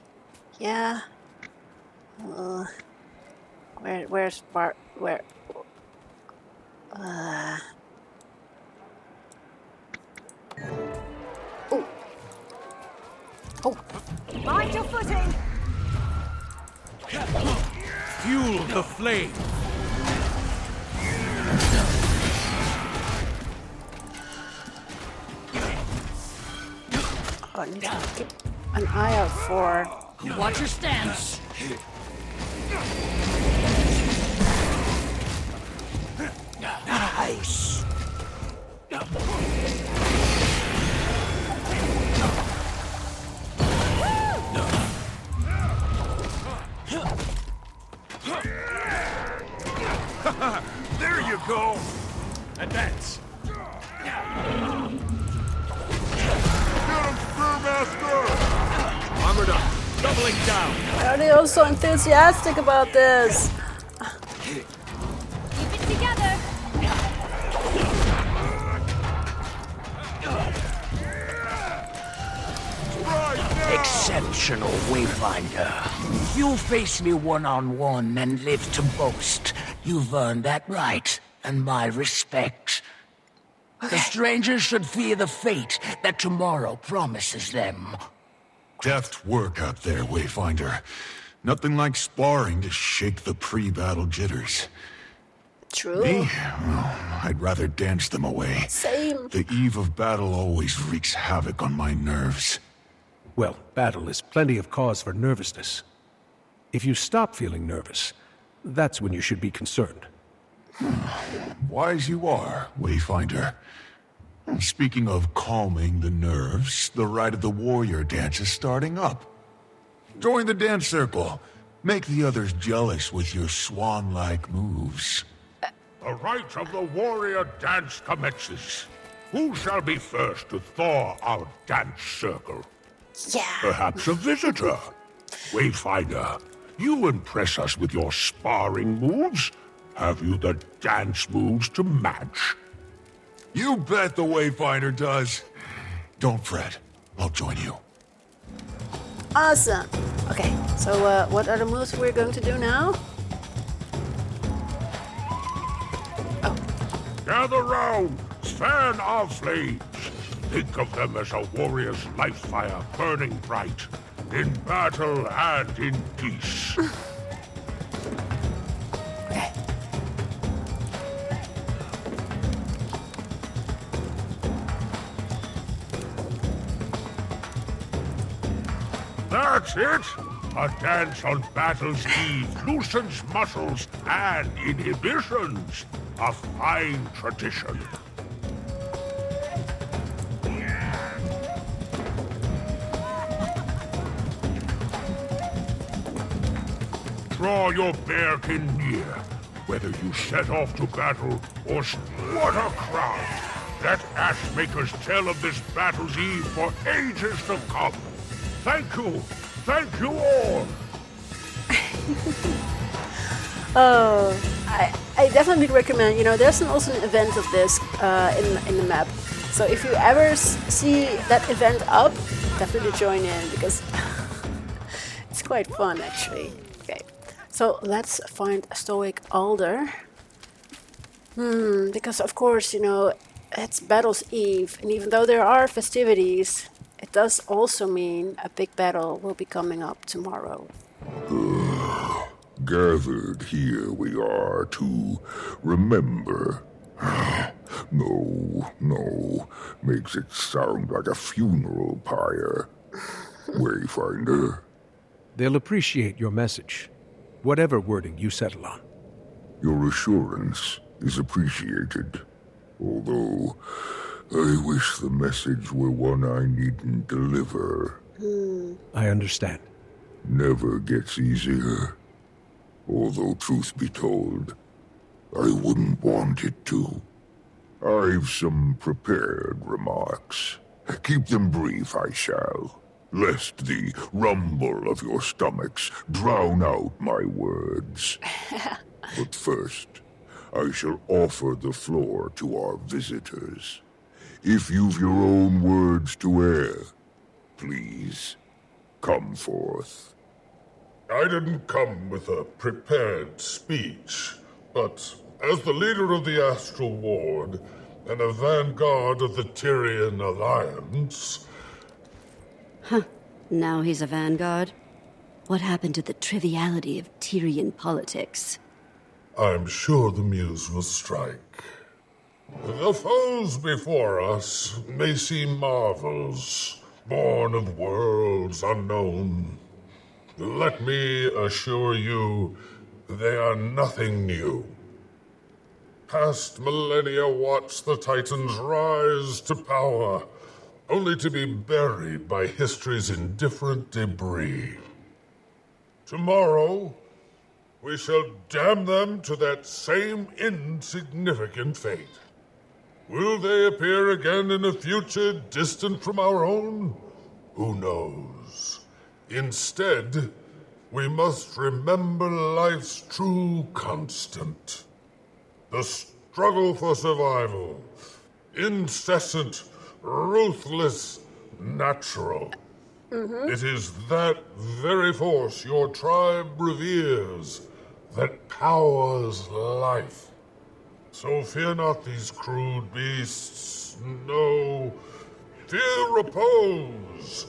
Yeah. Where's Bart? Where? Oh. Oh. Mind your footing. Fuel the flame. I need to keep an eye out for. Watch your stance. Nice. There you go. Advance. Get him, Spearmaster! Armored up. Doubling down. Why are they all so enthusiastic about this? Keep it together. Exceptional Wayfinder. You'll face me one-on-one and live to boast. You've earned that right, and my respect. The strangers should fear the fate that tomorrow promises them. Deft work out there, Wayfinder. Nothing like sparring to shake the pre-battle jitters. True. Me? Well, I'd rather dance them away. Same. The eve of battle always wreaks havoc on my nerves. Well, battle is plenty of cause for nervousness. If you stop feeling nervous, that's when you should be concerned. Wise you are, Wayfinder. Speaking of calming the nerves, the Rite of the Warrior dance is starting up. Join the dance circle. Make the others jealous with your swan-like moves. The Rite of the Warrior dance commences. Who shall be first to thaw our dance circle? Yeah. Perhaps a visitor. Wayfinder, you impress us with your sparring moves. Have you the dance moves to match? You bet the Wayfinder does. Don't fret. I'll join you. Awesome. Okay, so what are the moves we're going to do now? Gather round, fan our flames. Think of them as a warrior's life fire burning bright, in battle and in peace. Okay. That's it! A dance on battle's eve loosens muscles and inhibitions. A fine tradition. Draw your bearkin near, whether you set off to battle or... What a crowd! Let Ashmakers tell of this battle's eve for ages to come. Thank you all! I definitely recommend, there's also an event of this in the map. So if you ever see that event up, definitely join in, because it's quite fun actually. Okay, so let's find Stoic Alder. Because of course, it's Battle's Eve, and even though there are festivities, it does also mean a big battle will be coming up tomorrow. Gathered here we are to remember. No. Makes it sound like a funeral pyre. Wayfinder. They'll appreciate your message, whatever wording you settle on. Your assurance is appreciated. Although, I wish the message were one I needn't deliver. I understand. Never gets easier. Although, truth be told, I wouldn't want it to. I've some prepared remarks. Keep them brief, I shall, lest the rumble of your stomachs drown out my words. But first, I shall offer the floor to our visitors. If you've your own words to air, please, come forth. I didn't come with a prepared speech, but as the leader of the Astral Ward and a vanguard of the Tyrian Alliance... Now he's a vanguard? What happened to the triviality of Tyrian politics? I'm sure the muse will strike. The foes before us may seem marvels, born of worlds unknown. Let me assure you, they are nothing new. Past millennia watched the Titans rise to power, only to be buried by history's indifferent debris. Tomorrow, we shall damn them to that same insignificant fate. Will they appear again in a future distant from our own? Who knows? Instead, we must remember life's true constant. The struggle for survival. Incessant, ruthless, natural. It is that very force your tribe reveres that powers life. So fear not these crude beasts. No. Fear repose.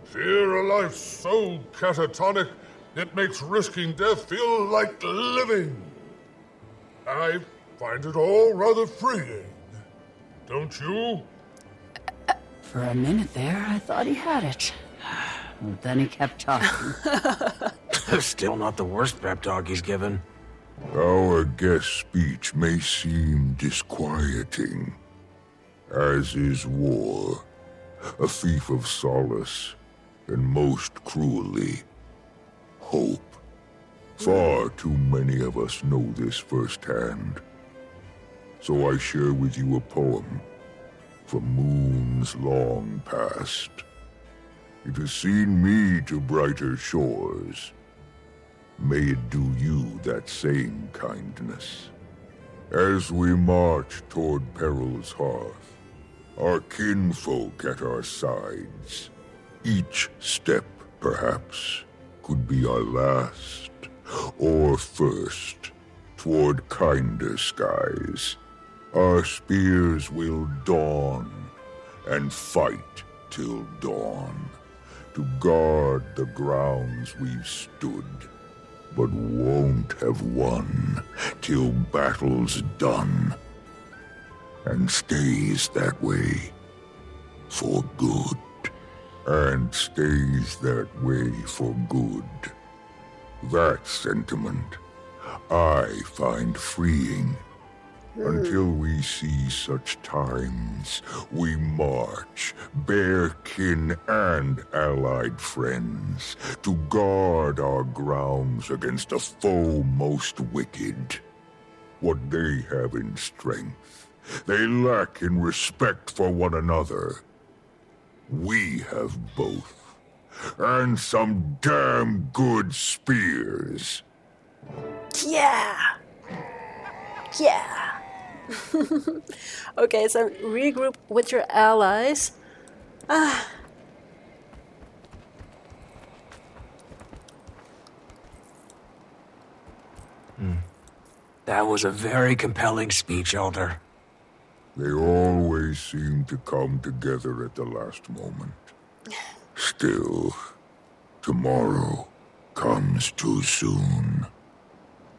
Fear a life so catatonic it makes risking death feel like living. I find it all rather freeing. Don't you? For a minute there, I thought he had it. But then he kept talking. Still not the worst pep talk he's given. Our guest speech may seem disquieting, as is war, a thief of solace, and most cruelly, hope. Far too many of us know this firsthand. So I share with you a poem from moons long past. It has seen me to brighter shores. May it do you that same kindness. As we march toward peril's hearth, our kinfolk at our sides, each step, perhaps, could be our last, or first, toward kinder skies. Our spears will dawn, and fight till dawn, to guard the grounds we've stood, but won't have won till battle's done, and stays that way for good. and stays that way for good. That sentiment I find freeing. Until we see such times, we march, bear kin and allied friends, to guard our grounds against a foe most wicked. What they have in strength, they lack in respect for one another. We have both, and some damn good spears. Yeah! Yeah! Okay, so regroup with your allies. That was a very compelling speech, Elder. They always seem to come together at the last moment. Still, tomorrow comes too soon.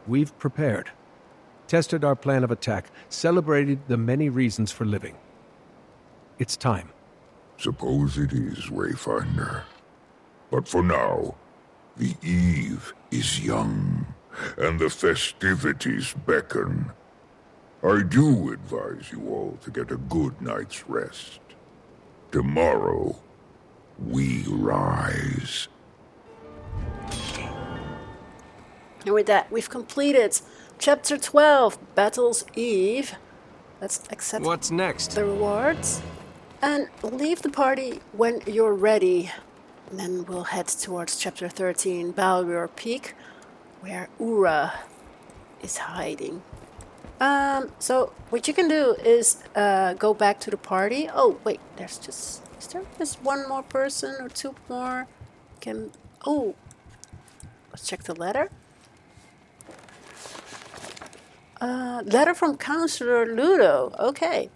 We've prepared. Tested our plan of attack, celebrated the many reasons for living. It's time. Suppose it is, Wayfinder. But for now, the eve is young, and the festivities beckon. I do advise you all to get a good night's rest. Tomorrow, we rise. And with that, we've completed Chapter 12, Battle's Eve. Let's accept What's next? The rewards. And leave the party when you're ready. And then we'll head towards Chapter 13, Balrior Peak, where Ura is hiding. So what you can do is go back to the party. Oh, wait, is there just one more person or two more? Let's check the letter. Letter from Counselor Ludo. Okay.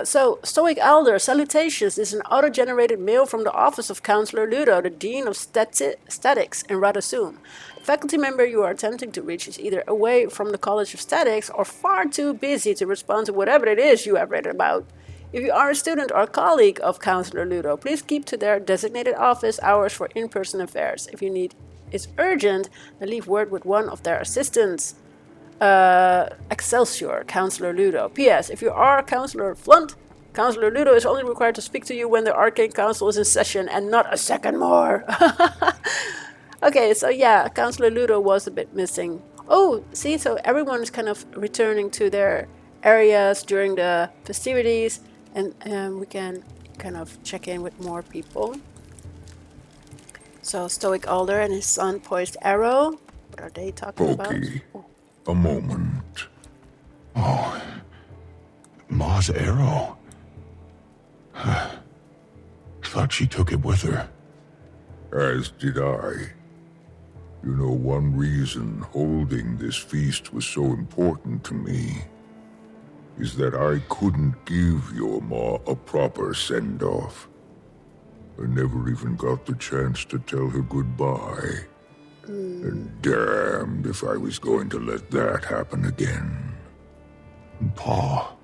So, Stoic Elder, salutations. This is an auto-generated mail from the office of Counselor Ludo, the Dean of Statics in Radasum. The faculty member you are attempting to reach is either away from the College of Statics or far too busy to respond to whatever it is you have read about. If you are a student or colleague of Counselor Ludo, please keep to their designated office hours for in-person affairs. If you need is urgent, then leave word with one of their assistants. Excelsior, Counselor Ludo. P.S. If you are Counselor Flunt, Counselor Ludo is only required to speak to you when the Arcane Council is in session and not a second more. Okay, so yeah, Counselor Ludo was a bit missing. Oh, see, so everyone's kind of returning to their areas during the festivities, and we can kind of check in with more people. So Stoic Elder and his son Poised Arrow. What are they talking about? A moment. Oh, Ma's arrow. Thought she took it with her. As did I. You know, one reason holding this feast was so important to me is that I couldn't give your Ma a proper send-off. I never even got the chance to tell her goodbye. And damned if I was going to let that happen again. Pa,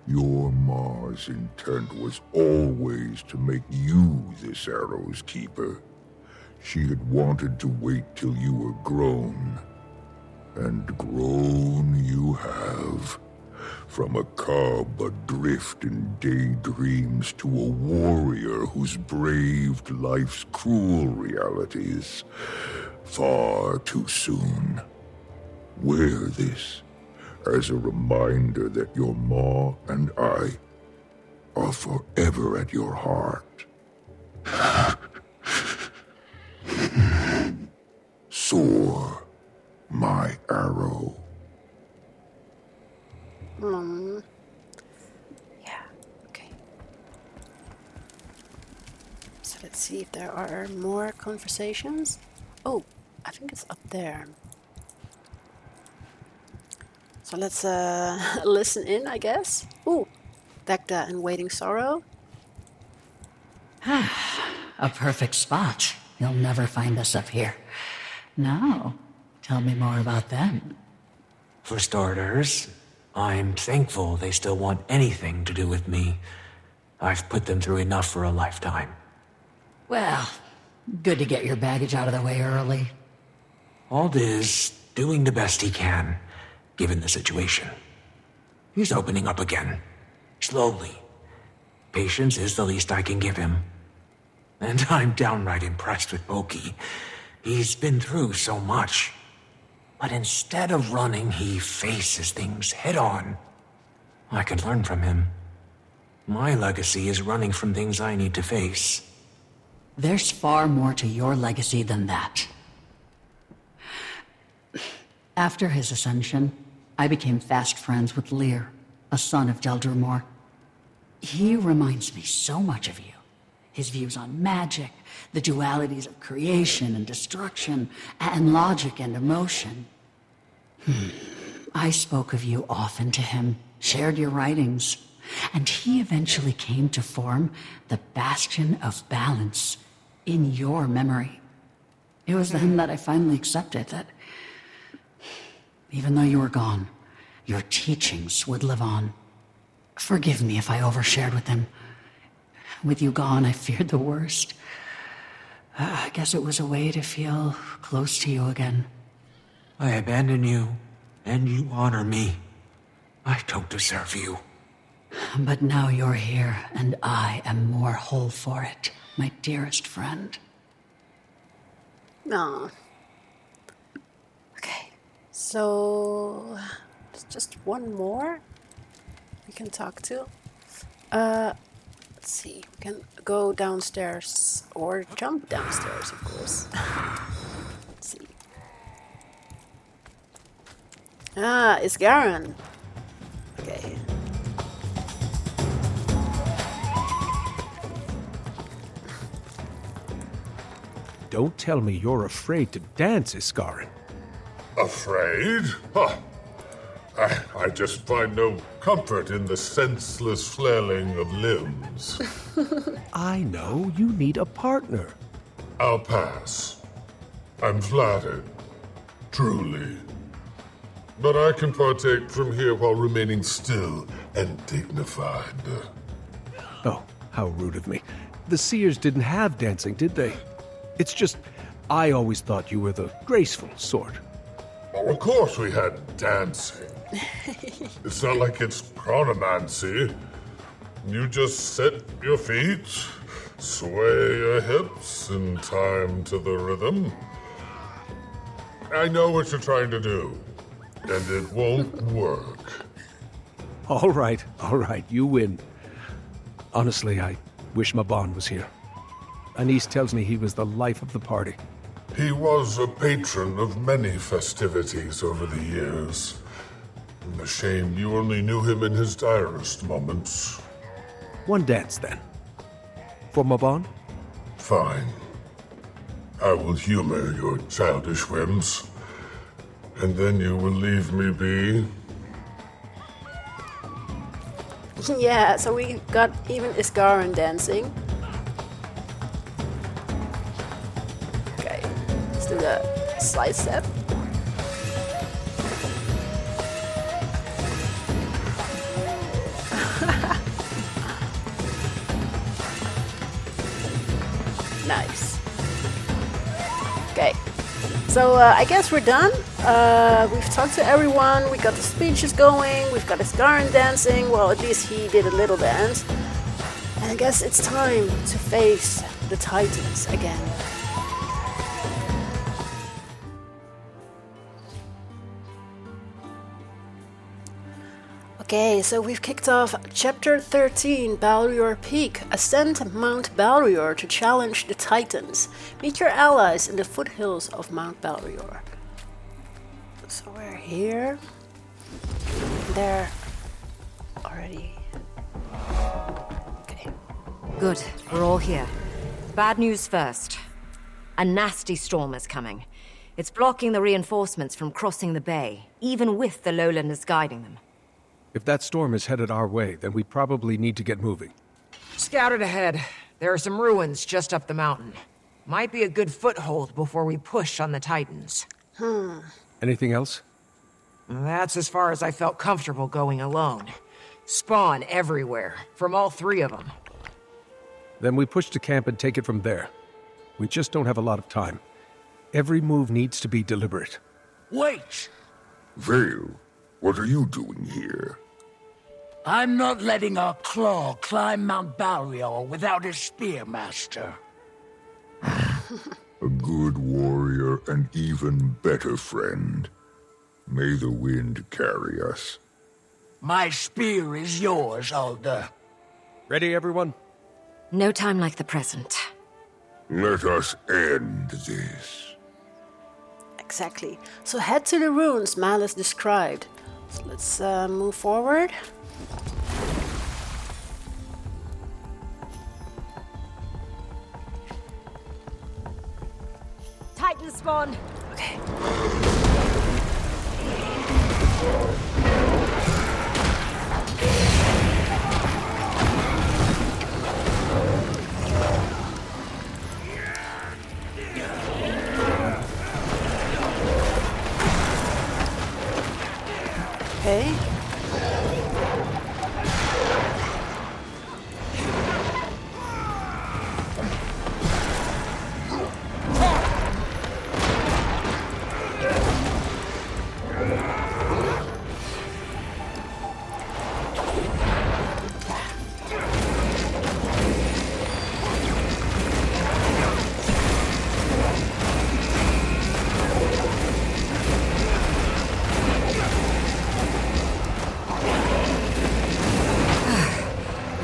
your Ma's intent was always to make you this arrow's keeper. She had wanted to wait till you were grown. And grown you have. From a cub adrift in daydreams to a warrior who's braved life's cruel realities. Far too soon. Wear this as a reminder that your Ma and I are forever at your heart. Soar, my arrow. Yeah, okay. So let's see if there are more conversations. Oh, I think it's up there. So let's listen in, I guess. Ooh, Dagda and Waiting Sorrow. A perfect spot. You'll never find us up here. Now, tell me more about them. For starters, I'm thankful they still want anything to do with me. I've put them through enough for a lifetime. Well, good to get your baggage out of the way early. Ald is doing the best he can, given the situation. He's opening up again. Slowly. Patience is the least I can give him. And I'm downright impressed with Boki. He's been through so much. But instead of running, he faces things head on. I could learn from him. My legacy is running from things I need to face. There's far more to your legacy than that. After his ascension, I became fast friends with Lear, a son of Deldrimor. He reminds me so much of you. His views on magic, the dualities of creation and destruction, and logic and emotion. I spoke of you often to him, shared your writings, and he eventually came to form the Bastion of Balance in your memory. It was then that I finally accepted that even though you were gone, your teachings would live on. Forgive me if I overshared with him. With you gone, I feared the worst. I guess it was a way to feel close to you again. I abandon you, and you honor me. I don't deserve you. But now you're here, and I am more whole for it, my dearest friend. No. Okay. So, there's just one more we can talk to. Let's see. We can go downstairs or jump downstairs, of course. Let's see. Ah, it's Garen. Okay. Don't tell me you're afraid to dance, Iskarin. Afraid? Huh. I just find no comfort in the senseless flailing of limbs. I know, you need a partner. I'll pass. I'm flattered. Truly. But I can partake from here while remaining still and dignified. Oh, how rude of me. The Seers didn't have dancing, did they? It's just, I always thought you were the graceful sort. Oh, of course we had dancing. It's not like it's chronomancy. You just set your feet, sway your hips in time to the rhythm. I know what you're trying to do, and it won't work. All right, you win. Honestly, I wish Mabon was here. Anise tells me he was the life of the party. He was a patron of many festivities over the years. A shame you only knew him in his direst moments. One dance, then. For Mabon? Fine. I will humor your childish whims. And then you will leave me be? Yeah, so we got even Iskarin dancing. Okay, let's do the side step. Nice. Okay, so I guess we're done. We've talked to everyone, we got the speeches going, we've got Iskarin dancing, well at least he did a little dance. And I guess it's time to face the Titans again. Okay, so we've kicked off Chapter 13, Balrior Peak. Ascend Mount Balrior to challenge the Titans. Meet your allies in the foothills of Mount Balrior. So we're here. They're already... Okay. Good, we're all here. Bad news first. A nasty storm is coming. It's blocking the reinforcements from crossing the bay, even with the lowlanders guiding them. If that storm is headed our way, then we probably need to get moving. Scouted ahead. There are some ruins just up the mountain. Might be a good foothold before we push on the Titans. Anything else? That's as far as I felt comfortable going alone. Spawn everywhere, from all three of them. Then we push to camp and take it from there. We just don't have a lot of time. Every move needs to be deliberate. Wait! Vale, what are you doing here? I'm not letting our claw climb Mount Balrior without his spearmaster. A good warrior, an even better friend. May the wind carry us. My spear is yours, Alder. Ready, everyone? No time like the present. Let us end this. Exactly. So head to the ruins Malice described. So let's move forward. Titan spawn. Okay. Okay.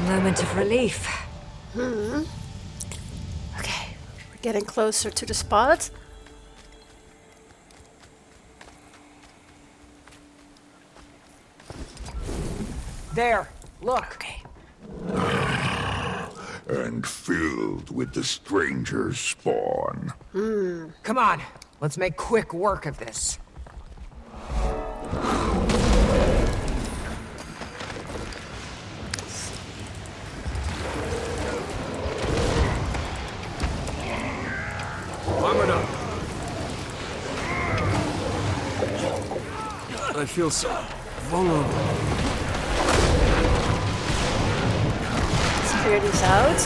Moment of relief. Okay, we're getting closer to the spot. There, look. Okay. And filled with the stranger's spawn. Come on, let's make quick work of this. Armored up. I feel so vulnerable. Let's clear these out.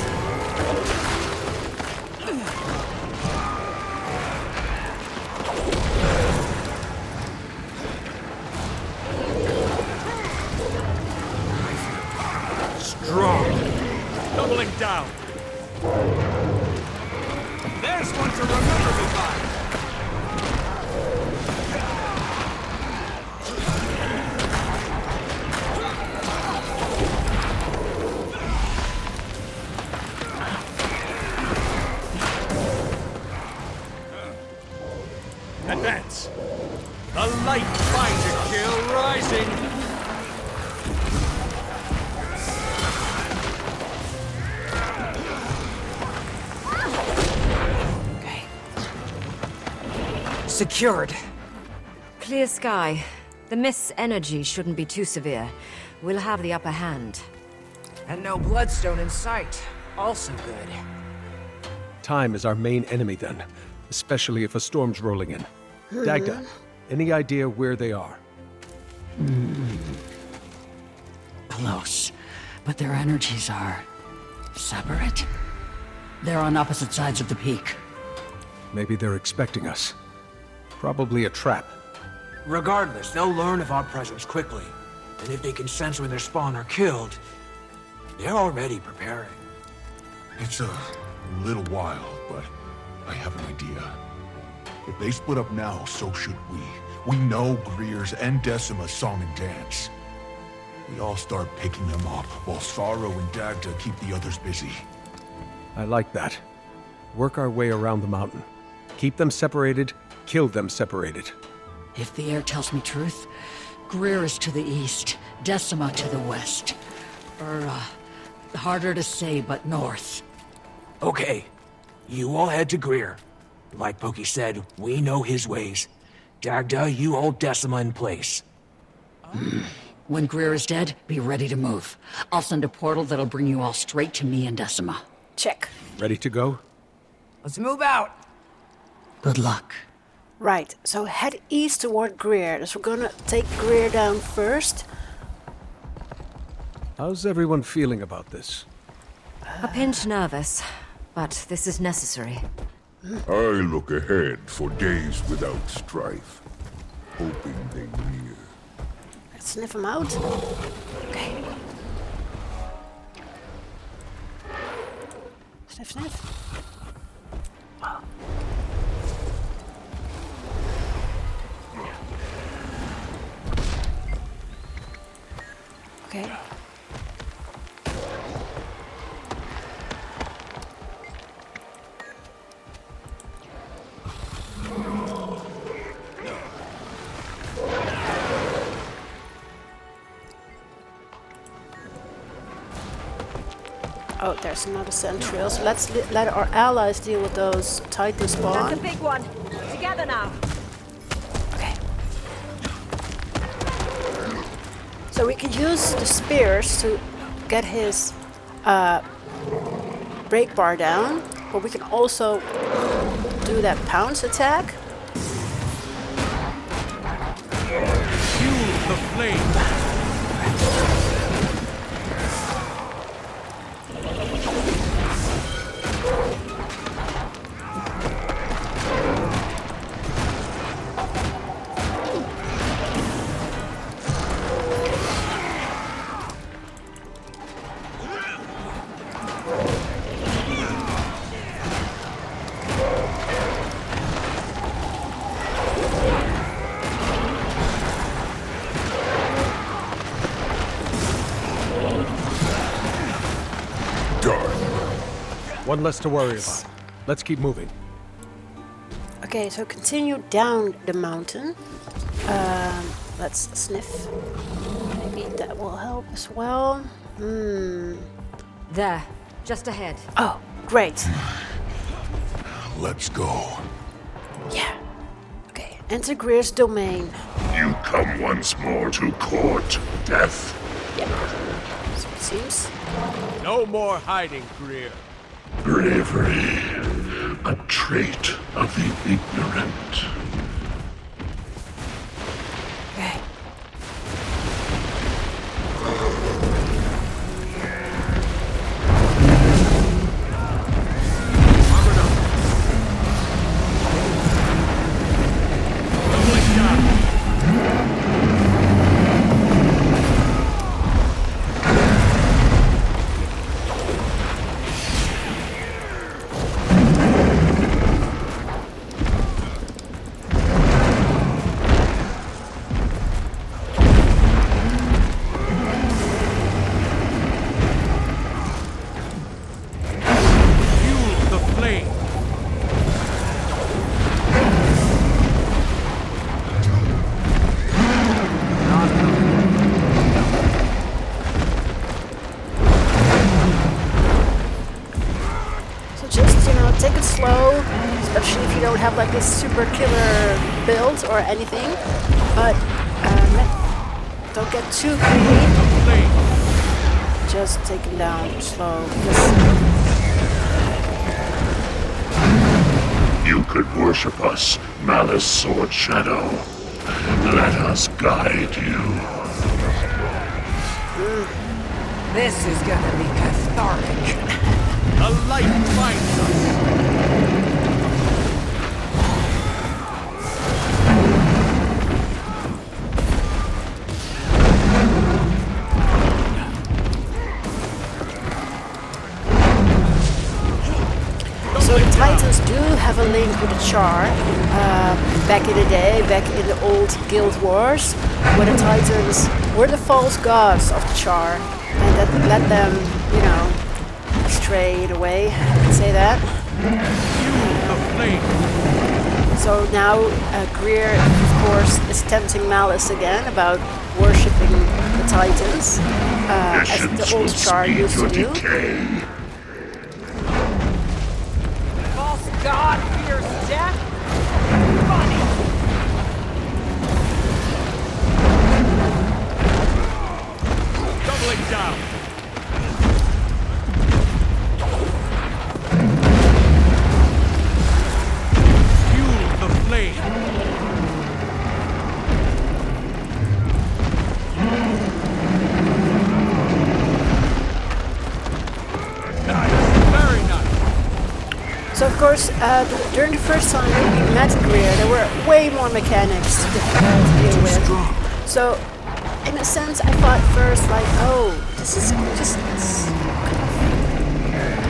Strong. Doubling down. There's one to remember me by. Advance. The light find to kill rising. Secured. Clear sky. The mist's energy shouldn't be too severe. We'll have the upper hand. And no bloodstone in sight. Also good. Time is our main enemy then, especially if a storm's rolling in. Dagda, any idea where they are? Close, but their energies are separate. They're on opposite sides of the peak. Maybe they're expecting us. Probably a trap. Regardless, they'll learn of our presence quickly. And if they can sense when their spawn are killed, they're already preparing. It's a little while, but I have an idea. If they split up now, so should we. We know Greer's and Decima's song and dance. We all start picking them up, while Sorrow and Dagda keep the others busy. I like that. Work our way around the mountain. Keep them separated, kill them separated. If the air tells me truth, Greer is to the east, Decima to the west. Harder to say, but north. Okay, you all head to Greer. Like Pokey said, we know his ways. Dagda, you hold Decima in place. When Greer is dead, be ready to move. I'll send a portal that'll bring you all straight to me and Decima. Check. Ready to go? Let's move out. Good luck. Right, so head east toward Greer. So we're gonna take Greer down first. How's everyone feeling about this? A pinch nervous, but this is necessary. I look ahead for days without strife, hoping they near. Let's sniff him out. Okay. Sniff, sniff. Oh. Okay. Oh, there's another Syntri. So let's let our allies deal with those Titan spawn. That's a big one. Together now. Okay. So we can use the spears to get his break bar down, but we can also do that pounce attack. Fuel the flame. One less to worry about. Let's keep moving. Okay, so continue down the mountain. Let's sniff. Maybe that will help as well. There, just ahead. Oh, great. Let's go. Yeah. Okay, enter Greer's domain. You come once more to court, death. Yep. So it seems. No more hiding, Greer. Bravery, a trait of the ignorant. Okay. Take it slow, especially if you don't have like this super killer build or anything. But don't get too greedy. Just take him down slow. You could worship us, Malice Sword Shadow. Let us guide you. This is gonna be cathartic. The light finds us. So the Titans do have a link with the Char. Back in the day, back in the old Guild Wars, where the Titans were the false gods of the Char, and that let them, you know, strayed away, I can say that. So now Greer, of course, is tempting Malice again about worshipping the Titans, as the old Char used to do. False god fears death? Funny! Doubling down. So of course, during the first time we met Greer, there were way more mechanics to deal with. So, in a sense, I thought first like, oh, this is just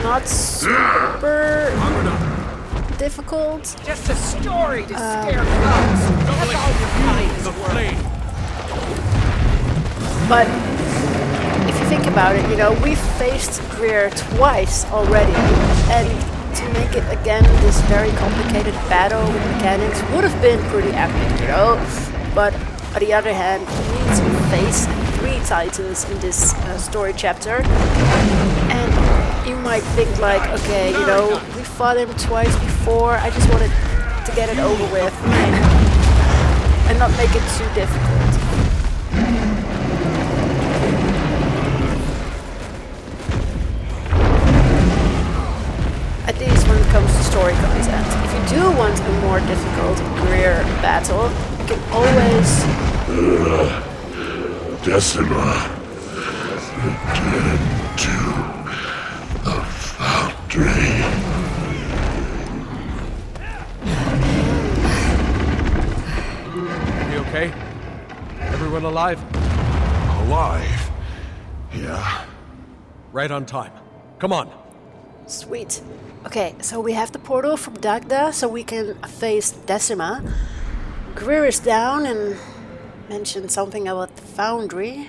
not super difficult. Just a story to scare folks. That's all your kind is worth. But if you think about it, you know, we've faced Greer twice already, and to make it again this very complicated battle with mechanics would have been pretty epic, you know. But on the other hand, you need to face 3 titans in this story chapter, and you might think like, okay, you know, we fought him twice before. I just wanted to get it over with and not make it too difficult. At least when it comes to story content. If you do want a more difficult Greer battle, you can always... Decima, return to the foundry. You okay? Everyone alive? Alive? Yeah. Right on time. Come on. Sweet. Okay, so we have the portal from Dagda, so we can face Decima. Greer is down and mentioned something about the foundry.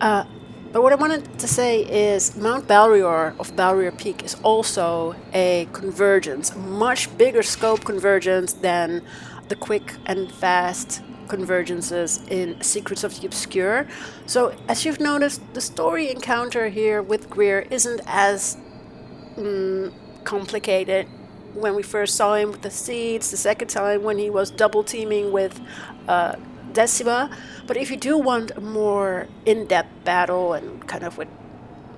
But what I wanted to say is Mount Balrior of Balrior Peak is also a convergence, a much bigger scope convergence than the quick and fast convergences in Secrets of the Obscure. So as you've noticed, the story encounter here with Greer isn't as complicated. When we first saw him with the seeds, the second time when he was double teaming with Decima. But if you do want a more in-depth battle and kind of with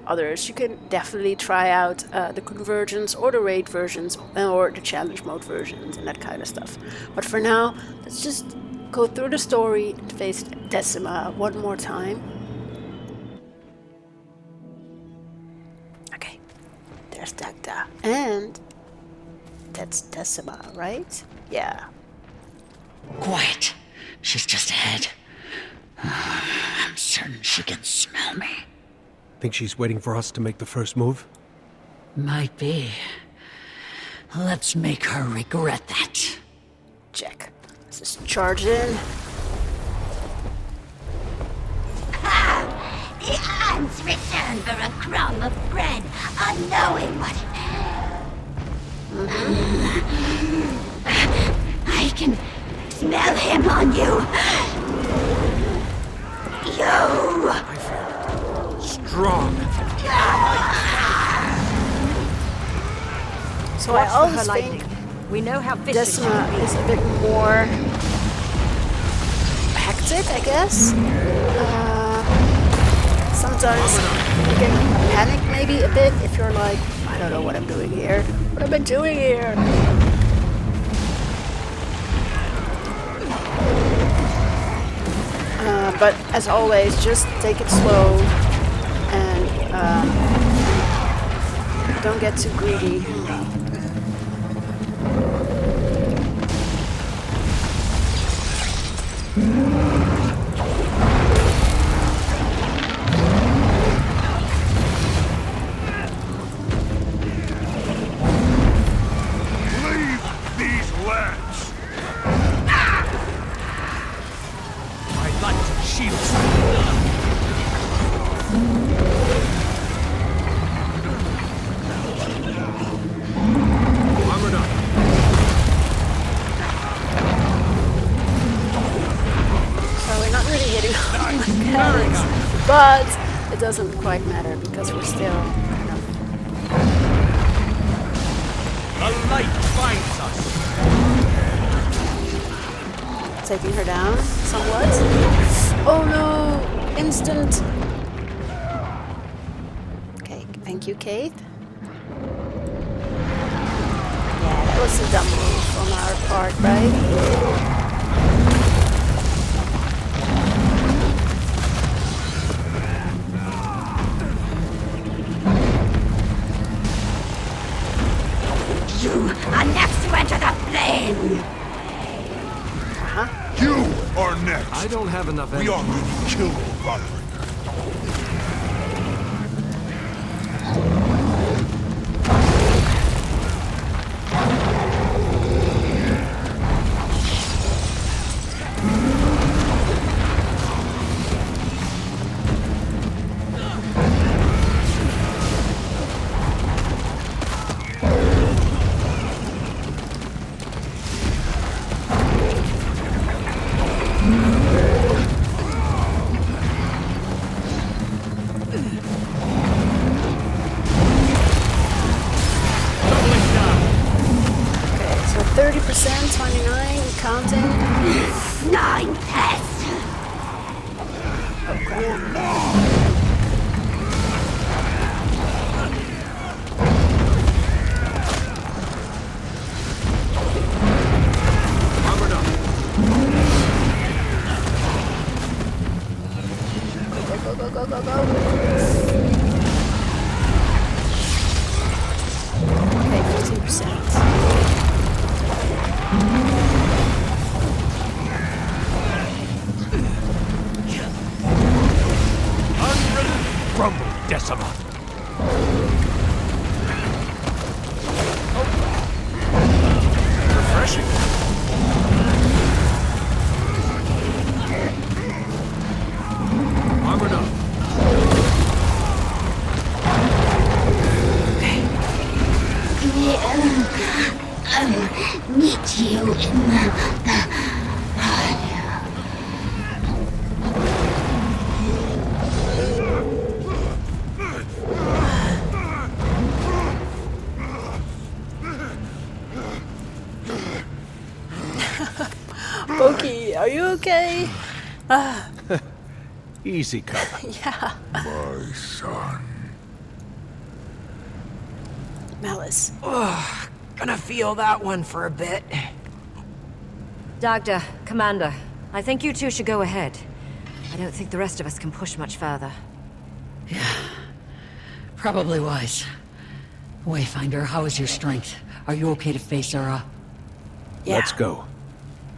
others, you can definitely try out the convergence or the raid versions or the challenge mode versions and that kind of stuff. But for now, let's just go through the story and face Decima one more time. Okay, there's Dagda. And that's Decima, right? Yeah. Quiet. She's just ahead. I'm certain she can smell me. Think she's waiting for us to make the first move? Might be. Let's make her regret that. Check. Let's just charge in. The ants return for a crumb of bread, unknowing what... I can smell him on you. You! I feel strong. So I always think we know how vicious Decima is a bit more hectic, I guess. Sometimes you can panic maybe a bit if you're like, I don't know what I'm doing here. What am I doing here? But as always, just take it slow and don't get too greedy. But it doesn't quite matter because we're still kind of... The light finds us. Taking her down somewhat. Oh no! Instant! Okay, thank you, Caithe. Yeah, that was a dumb move on our part, right? You are next to enter the flame! You are next! I don't have enough energy. We are going to kill Balrior. So 30%, 29, counting. 9 pests! Oh crap. Armored up. Go. Okay, 15%. Unready. Rumble, Decima. Refreshing. Armored up. Meet you in the Pokey, are you okay? Easy, cub. Yeah. My son. Malice. Ugh, gonna feel that one for a bit. Doctor, Commander, I think you two should go ahead. I don't think the rest of us can push much further. Yeah. Probably wise. Wayfinder, how is your strength? Are you okay to face Ura? Yeah. Let's go.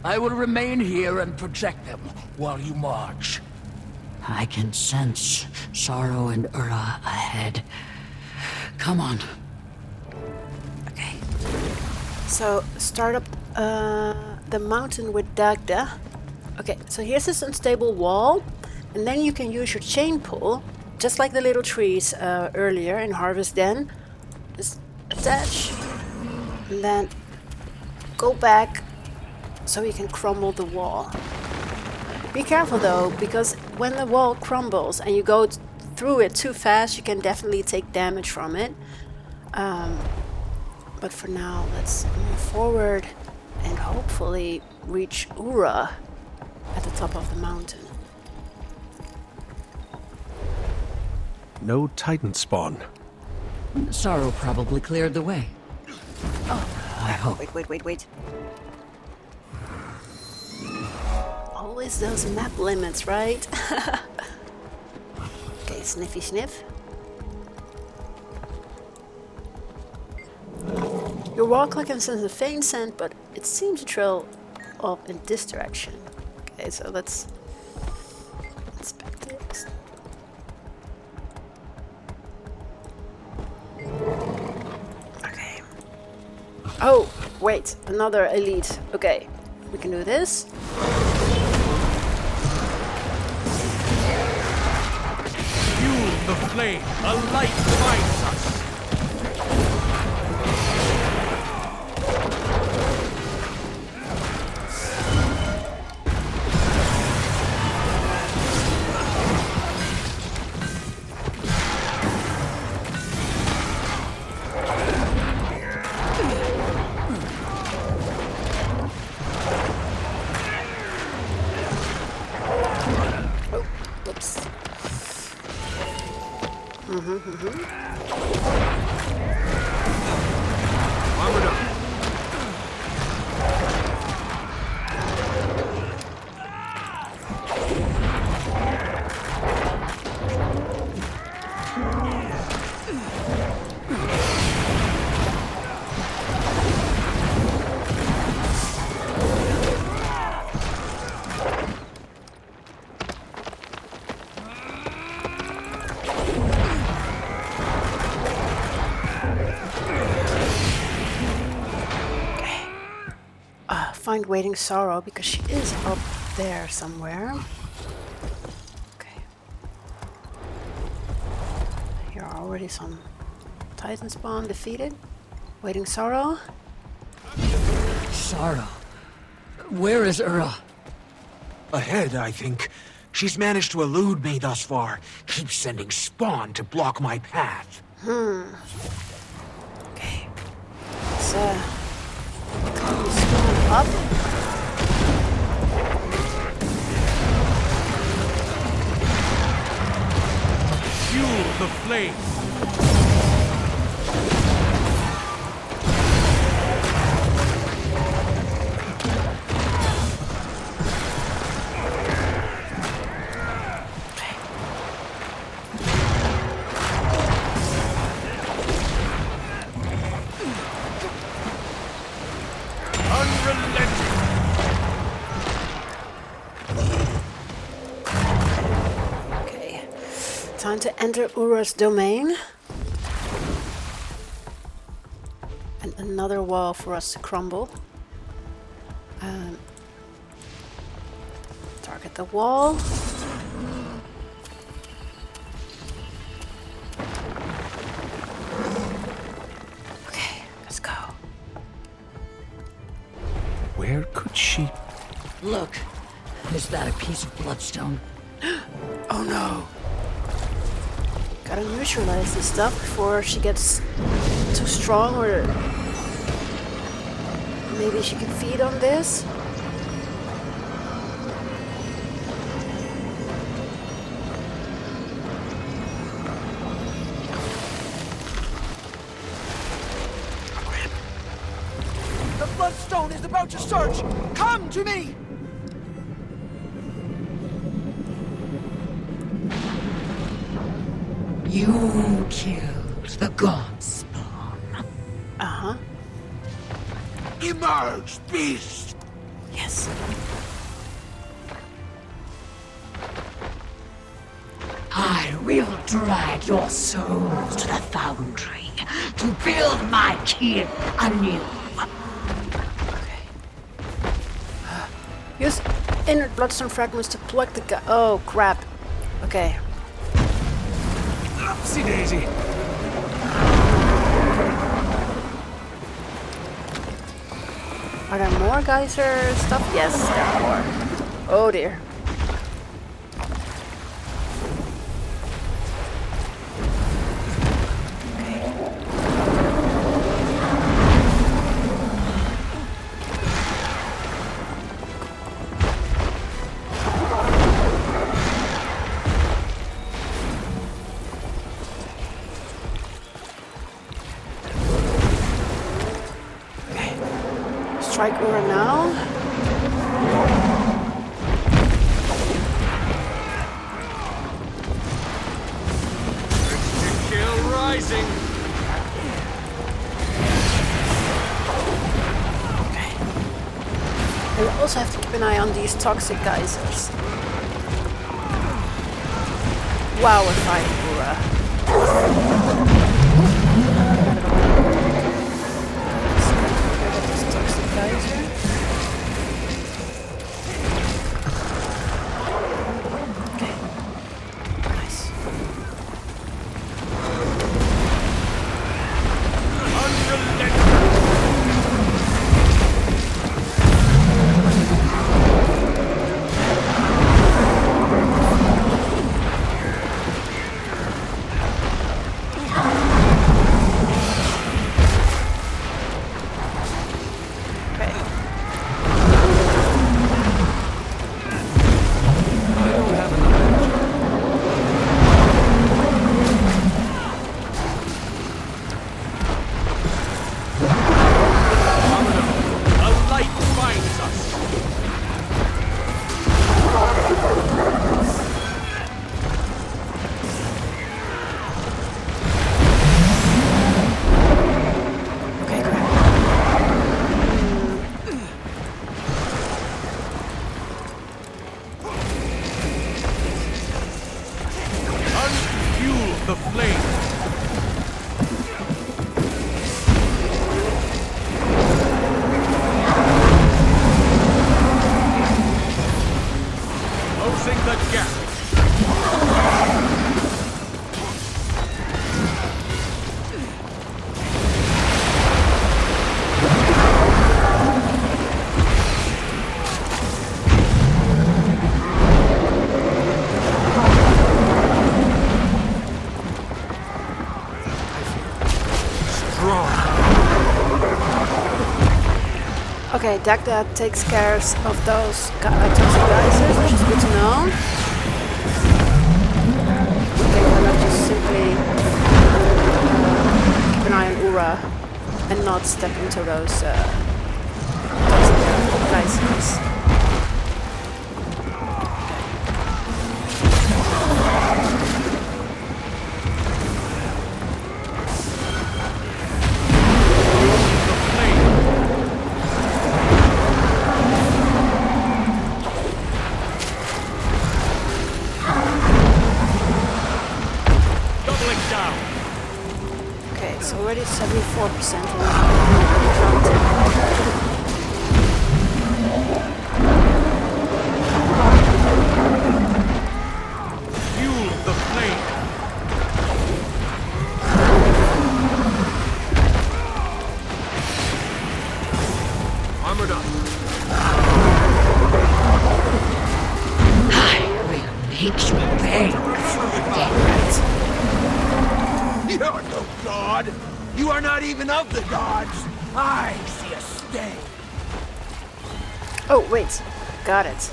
I will remain here and protect them while you march. I can sense sorrow and Ura ahead. Come on. Okay. So, start up the mountain with Dagda. Okay, so here's this unstable wall. And then you can use your chain pull, just like the little trees earlier in Harvest Den. Just attach. And then go back so you can crumble the wall. Be careful though, because when the wall crumbles and you go through it too fast, you can definitely take damage from it. But for now, let's move forward and hopefully reach Ura at the top of the mountain. No Titan spawn. Sorrow probably cleared the way. Oh, I hope. Wait. Always those map limits, right? Okay, sniffy sniff. Your wall clock can sense a faint scent, but it seems to trail off in this direction. Okay, so let's inspect this. Okay. Oh, wait, another elite. Okay, we can do this. Fuel the flame. A light finds us. Armored up. find Waiting Sorrow because she is up there somewhere. Okay. Here are already some Titan spawn defeated. Waiting Sorrow. Sorrow. Where is Ura? Ahead, I think. She's managed to elude me thus far. Keeps sending spawn to block my path. Okay. Let's climb the spawn up. Fuel the flame. Time to enter Ura's domain. And another wall for us to crumble. Target the wall. Okay, let's go. Where could she... Look, is that a piece of bloodstone? Oh no. Gotta neutralize this stuff before she gets too strong, or maybe she can feed on this. The bloodstone is about to surge! Come to me! You killed the Godspawn. Uh-huh. Emerge, beast! Yes. I will drag your souls to the foundry to build my kin anew. Use inner bloodstone fragments to plug the gu- Oh, crap. Okay. Upsie daisy. Are there more geyser stuff? Yes, there are more. Oh dear. Strike Ura now. Kill rising. Okay. And we also have to keep an eye on these toxic geysers. Wow, we're fighting Ura. Okay, Dagda takes care of those toxic geysers, which is good to know. Okay, then I'll just simply keep an eye on Ura and not step into those toxic geysers. Already 74% Fuel the flame. Armored up. I will make you beg for death. You're no god! You are not even of the gods! I see a stain! Oh, wait. Got it.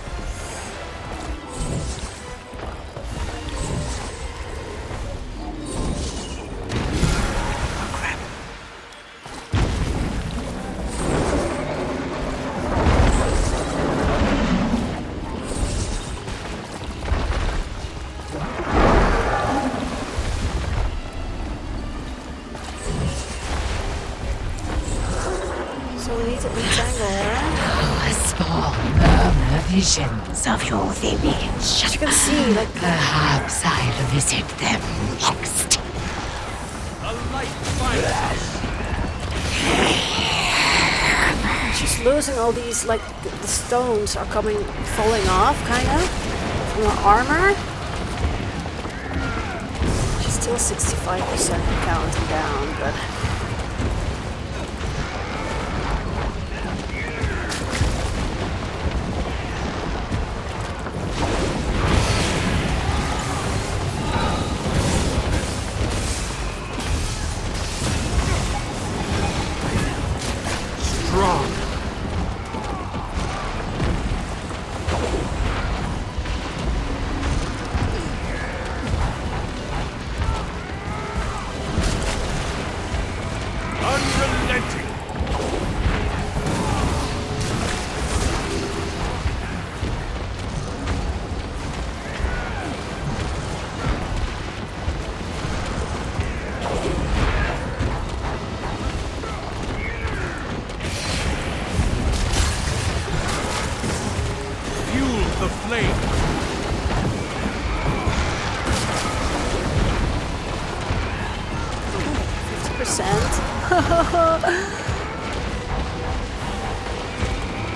Visions of your village. As you can see, like perhaps I'll visit them next. A light fire. She's losing all these, like the stones are falling off, kind of, from her armor. She's still 65% counting down, but.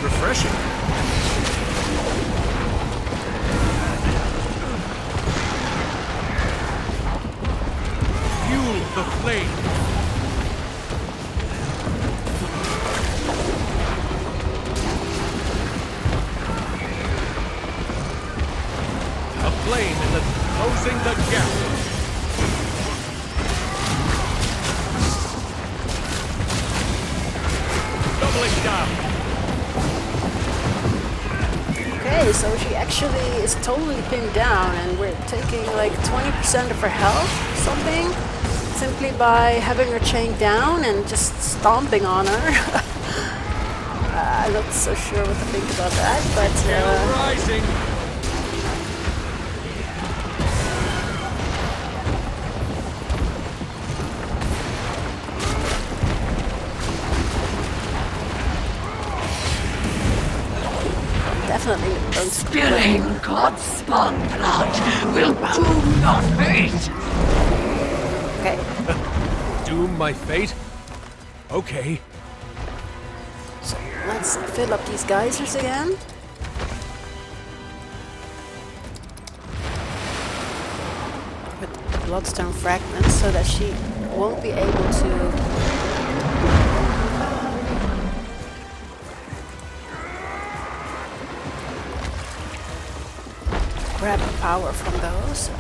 Refreshing. Fuel the flame. A flame in the closing the gap. Doubling down. Okay, so she actually is totally pinned down and we're taking like 20% of her health or something simply by having her chained down and just stomping on her. I'm not so sure what to think about that, but rising. definitely don't Spilling Godspawn blood will doom your fate. Okay. Doom my fate? Okay. So let's fill up these geysers again. With bloodstone fragments so that she won't be able to grab power from those.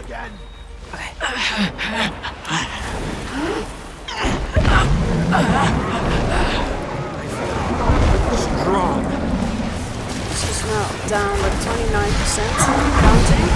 again. Strong. She's now down to 29%, counting.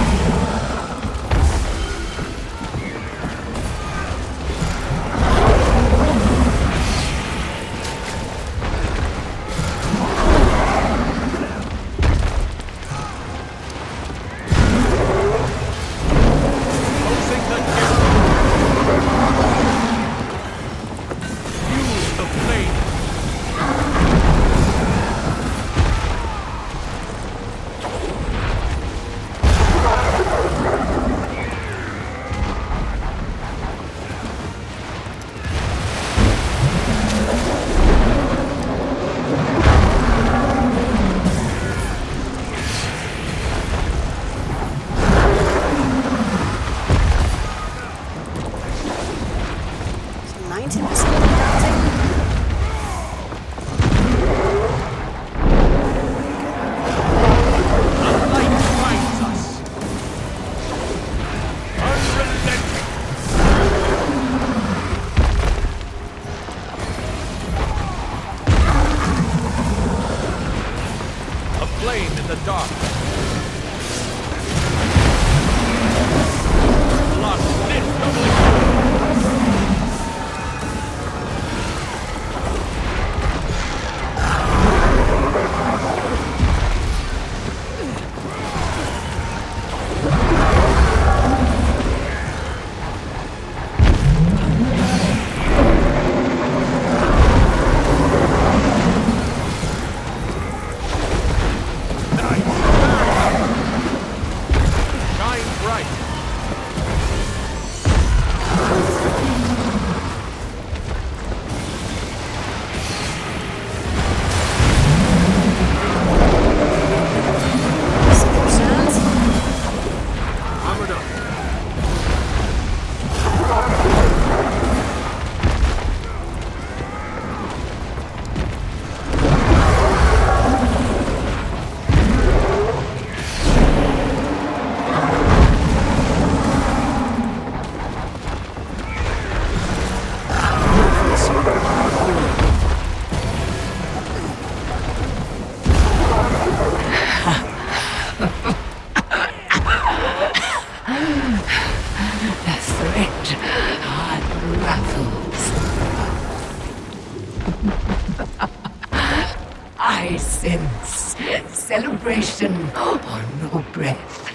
I sense celebration or no breath.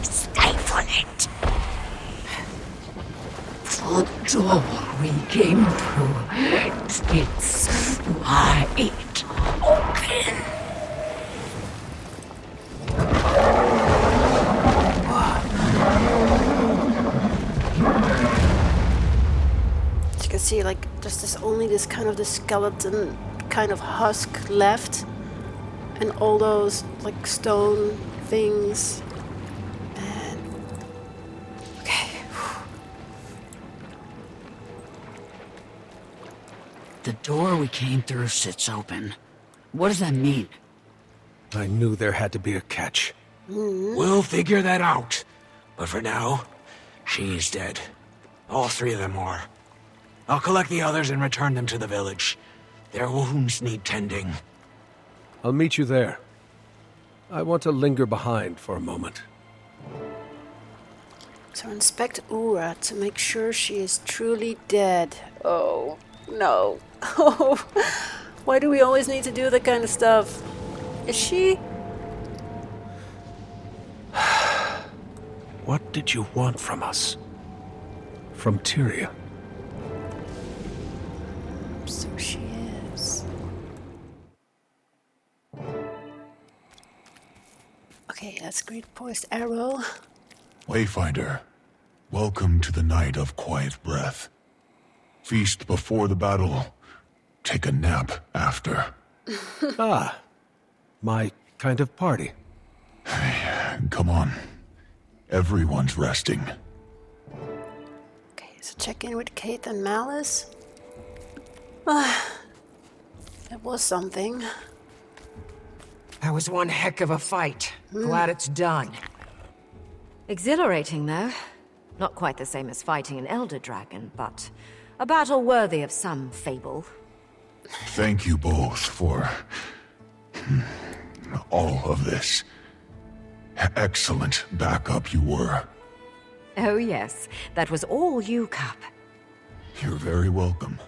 Stifle it. For the door we came through, it's wide open. You can see, like, there's only this kind of the skeleton kind of husk left, and all those like stone things. And okay. The door we came through sits open. What does that mean? I knew there had to be a catch. We'll figure that out. But for now, she's dead. All three of them are. I'll collect the others and return them to the village. Their wounds need tending. I'll meet you there. I want to linger behind for a moment. So inspect Ura to make sure she is truly dead. Oh, no. Oh, why do we always need to do that kind of stuff? Is she? What did you want from us? From TYRIA? So she is. Okay, that's great poised arrow. Wayfinder, welcome to the night of quiet breath. Feast before the battle, take a nap after. Ah, my kind of party. Come on. Everyone's resting. Okay, so check in with Caithe and Malice. It was something. That was one heck of a fight. Glad it's done. Exhilarating, though. Not quite the same as fighting an elder dragon, but a battle worthy of some fable. Thank you both for all of this. Excellent backup you were. Oh yes, that was all you, Cup. You're very welcome.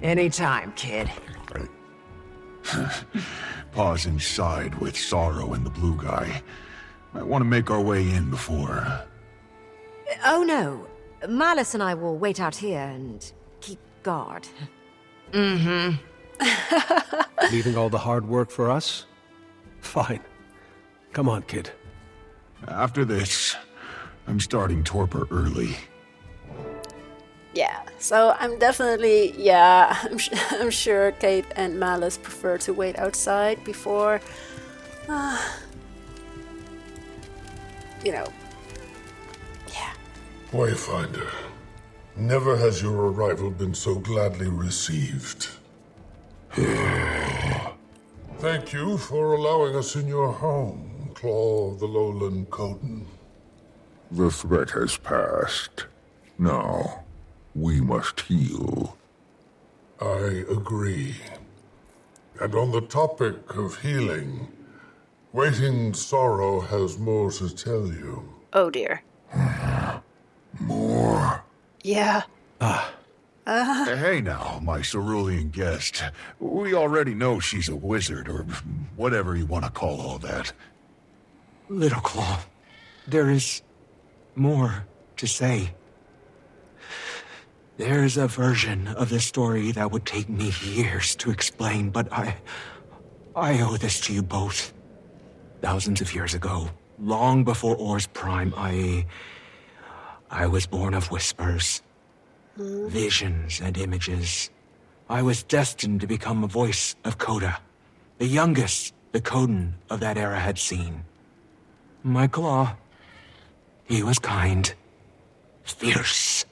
Anytime, kid. Pause inside with Sorrow and the blue guy. Might want to make our way in before... Oh no. Malice and I will wait out here and keep guard. Mm-hmm. Leaving all the hard work for us? Fine. Come on, kid. After this, I'm starting torpor early. Yeah, so I'm definitely, I'm sure Caithe and Malice prefer to wait outside before, Wayfinder, never has your arrival been so gladly received. Thank you for allowing us in your home, Claw the Lowland Coden. The threat has passed. Now, we must heal. I agree. And on the topic of healing, Waiting Sorrow has more to tell you. Oh dear. More? Yeah. Hey now, my cerulean guest. We already know she's a wizard, or whatever you want to call all that. Little Claw, there is more to say. There's a version of this story that would take me years to explain, but I owe this to you both. Thousands of years ago, long before Or's prime, I was born of whispers, visions and images. I was destined to become a voice of Coda, the youngest the Coden of that era had seen. My Claw, he was kind, fierce.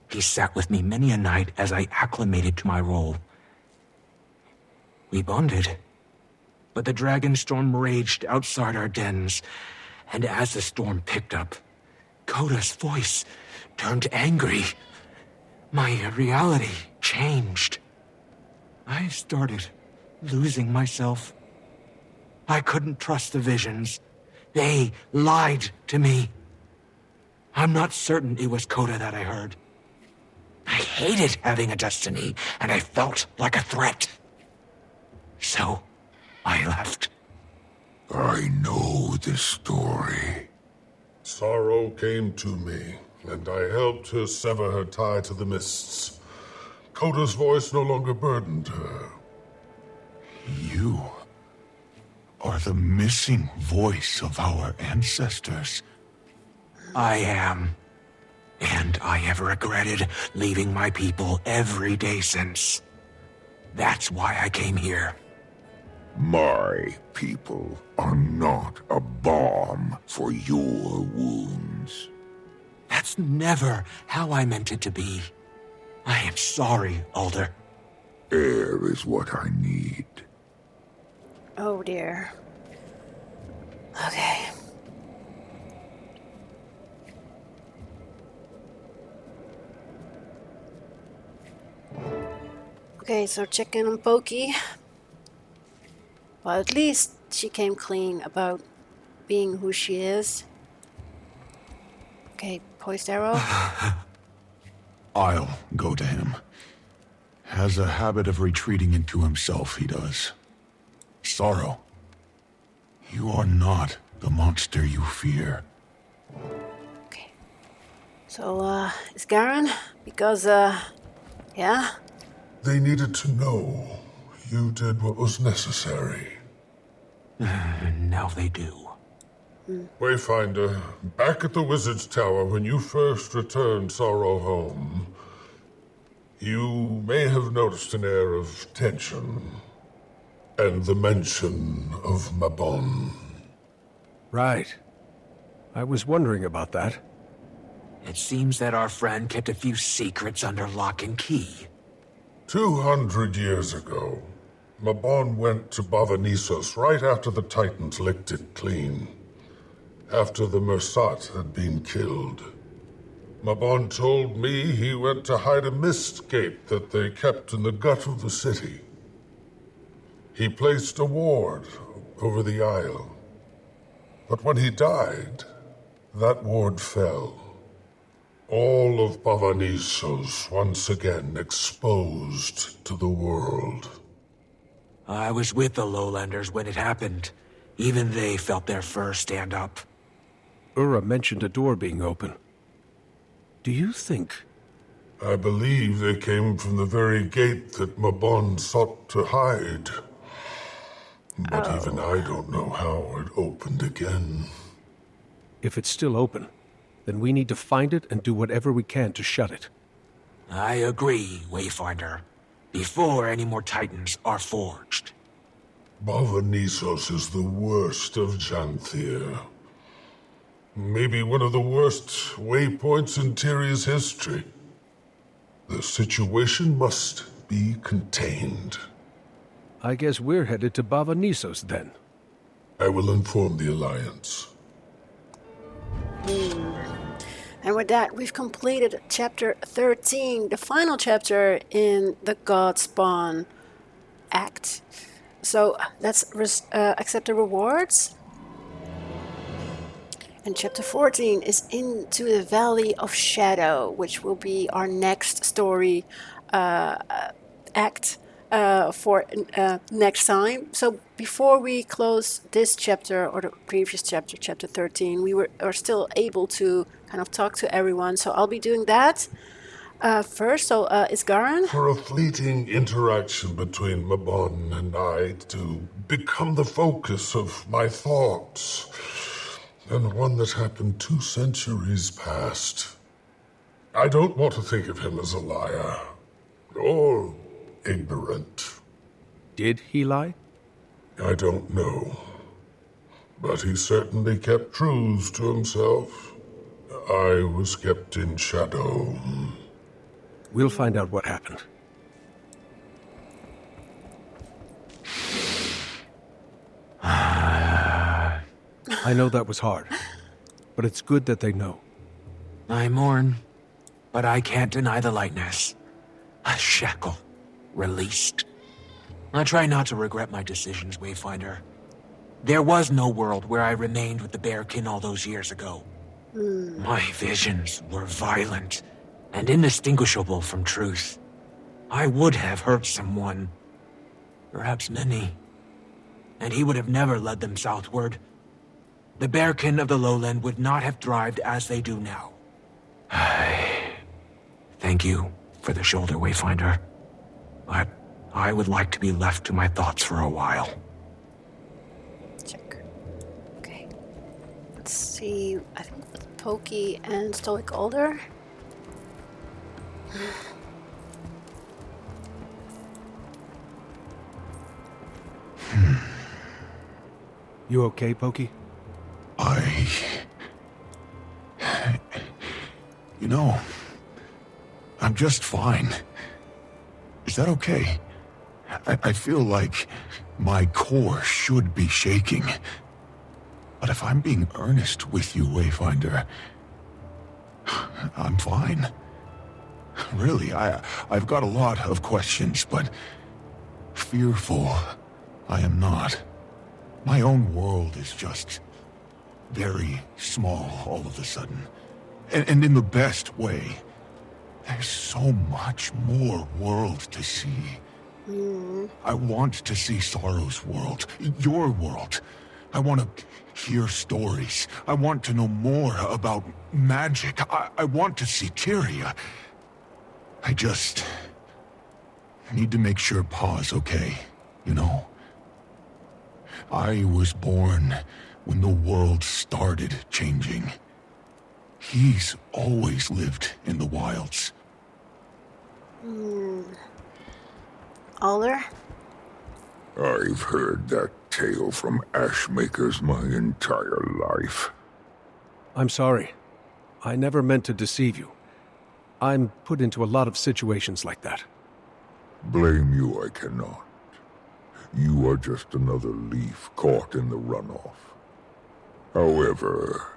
He sat with me many a night as I acclimated to my role. We bonded, but the dragon storm raged outside our dens, and as the storm picked up, Coda's voice turned angry. My reality changed. I started losing myself. I couldn't trust the visions. They lied to me. I'm not certain it was Coda that I heard. I hated having a destiny, and I felt like a threat. So, I left. I know this story. Sorrow came to me, and I helped her sever her tie to the mists. Coda's voice no longer burdened her. You are the missing voice of our ancestors. I am. And I have regretted leaving my people every day since. That's why I came here. My people are not a balm for your wounds. That's never how I meant it to be. I am sorry, Alder. Air is what I need. Oh dear. Okay. Okay, so check in on Pokey. Well, at least she came clean about being who she is. Okay, poised arrow. I'll go to him. Has a habit of retreating into himself, he does. Sorrow, you are not the monster you fear. Okay. So, is Garen? Because, yeah? They needed to know you did what was necessary. Now they do. Wayfinder, back at the Wizard's Tower when you first returned Sorrow home, you may have noticed an air of tension and the mention of Mabon. Right. I was wondering about that. It seems that our friend kept a few secrets under lock and key. 200 years ago, Mabon went to Bava Nisos right after the Titans licked it clean. after the Mersat had been killed. Mabon told me he went to hide a mist gate that they kept in the gut of the city. He placed a ward over the isle. But when he died, that ward fell. All of Bavanissos once again exposed to the world. I was with the Lowlanders when it happened. Even they felt their fur stand up. Ura mentioned a door being open. Do you think... I believe they came from the very gate that Mabon sought to hide. But even I don't know how it opened again. If it's still open, then we need to find it and do whatever we can to shut it. I agree, Wayfinder. Before any more Titans are forged. Bavanissos is the worst of Janthir. Maybe one of the worst waypoints in TYRIA's history. The situation must be contained. I guess we're headed to Bavanissos then. I will inform the Alliance. And with that, we've completed chapter 13, the final chapter in the Godspawn act. So let's accept the rewards. And chapter 14 is Into the Valley of Shadow, which will be our next story act for next time. So before we close this chapter, or the previous chapter, chapter 13, we are still able to kind of talk to everyone. So I'll be doing that first. So is Garan? For a fleeting interaction between Mabon and I to become the focus of my thoughts, and one that happened 2 centuries past. I don't want to think of him as a liar, or ignorant. Did he lie? I don't know. But he certainly kept truths to himself. I was kept in shadow. We'll find out what happened. I know that was hard, but it's good that they know. I mourn, but I can't deny the lightness. A shackle. Released. I try not to regret my decisions, Wayfinder. There was no world where I remained with the Bearkin all those years ago. My visions were violent and indistinguishable from truth. I would have hurt someone, perhaps many, and he would have never led them southward. The Bearkin of the Lowland would not have thrived as they do now. Thank you for the shoulder, Wayfinder. But I would like to be left to my thoughts for a while. Check. Okay. Let's see. I think it's Pokey and Stoic Older. You okay, Pokey? You know, I'm just fine. Is that okay? I feel like my core should be shaking. But if I'm being earnest with you, Wayfinder, I'm fine. Really, I've got a lot of questions, but fearful I am not. My own world is just very small all of a sudden. And in the best way. There's so much more world to see. I want to see Sorrow's world, your world. I want to hear stories. I want to know more about magic. I want to see TYRIA. I just need to make sure Pa's okay, you know? I was born when the world started changing. He's always lived in the wilds. Alder? I've heard that tale from Ashmakers my entire life. I'm sorry. I never meant to deceive you. I'm put into a lot of situations like that. Blame you I cannot. You are just another leaf caught in the runoff. However,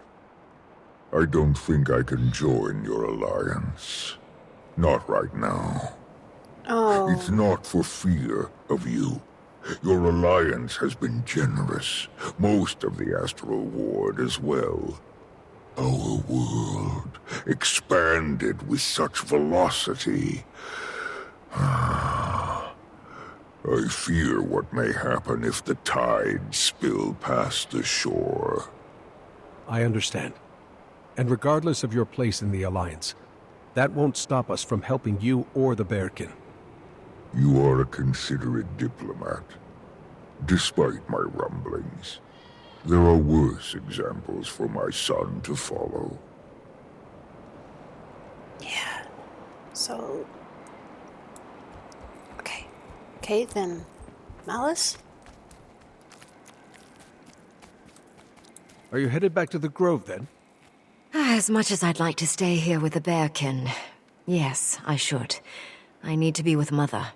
I don't think I can join your alliance. Not right now. Oh. It's not for fear of you. Your alliance has been generous. Most of the Astral Ward as well. Our world expanded with such velocity. I fear what may happen if the tides spill past the shore. I understand. And regardless of your place in the Alliance, that won't stop us from helping you or the Bearkin. You are a considerate diplomat. Despite my rumblings, there are worse examples for my son to follow. Yeah. So... okay. Caithe and Malice? Are you headed back to the Grove, then? As much as I'd like to stay here with the Bearkin, yes, I should. I need to be with Mother.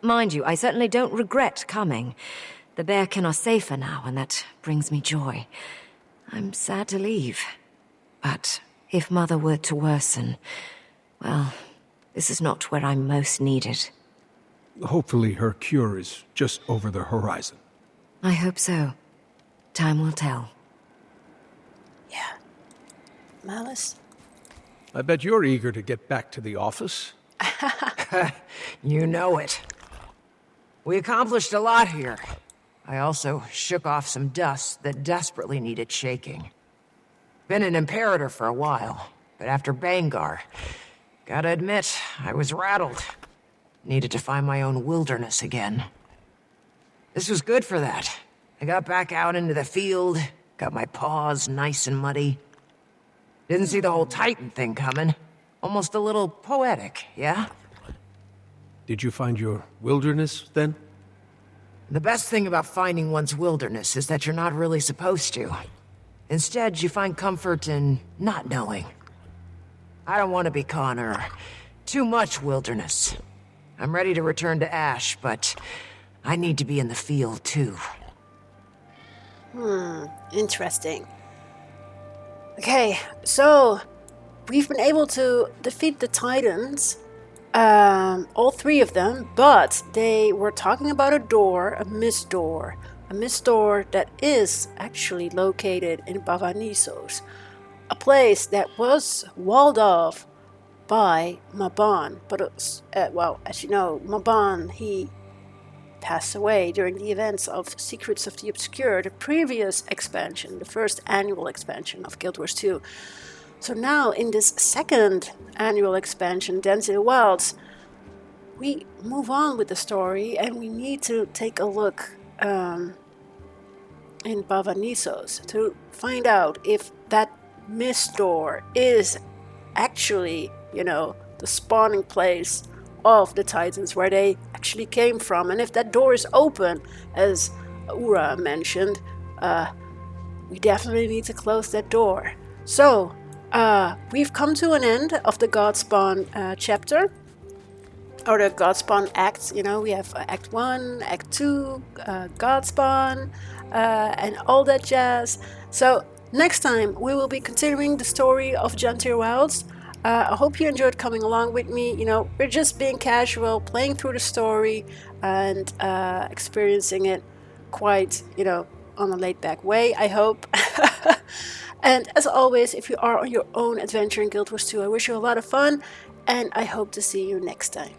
Mind you, I certainly don't regret coming. The Bearkin are safer now, and that brings me joy. I'm sad to leave. But if Mother were to worsen, well, this is not where I'm most needed. Hopefully her cure is just over the horizon. I hope so. Time will tell. Yeah. Malice? I bet you're eager to get back to the office. You know it. We accomplished a lot here. I also shook off some dust that desperately needed shaking. Been an Imperator for a while, but after Bangar, gotta admit, I was rattled. Needed to find my own wilderness again. This was good for that. I got back out into the field, got my paws nice and muddy. Didn't see the whole Titan thing coming. Almost a little poetic, yeah? Did you find your wilderness, then? The best thing about finding one's wilderness is that you're not really supposed to. Instead, you find comfort in not knowing. I don't want to be Connor. Too much wilderness. I'm ready to return to Ash, but I need to be in the field, too. Interesting. Okay, so we've been able to defeat the Titans, all three of them, but they were talking about a door, a mist door that is actually located in Bavanissos, a place that was walled off by Mabon, but it's, well, as you know, Mabon, he passed away during the events of Secrets of the Obscure, the previous expansion, the first annual expansion of Guild Wars 2. So now, in this second annual expansion, Denzel Wilds, we move on with the story, and we need to take a look in Bavanissos to find out if that mist door is actually, you know, the spawning place of the Titans, where they actually came from. And if that door is open, as Ura mentioned, we definitely need to close that door. So, we've come to an end of the Godspawn chapter, or the Godspawn acts. You know, we have Act 1, Act 2, Godspawn, and all that jazz. So, next time we will be continuing the story of Janthir Wilds. I hope you enjoyed coming along with me. You know, we're just being casual, playing through the story, and experiencing it quite, you know, on a laid-back way, I hope. And as always, if you are on your own adventure in Guild Wars 2, I wish you a lot of fun, and I hope to see you next time.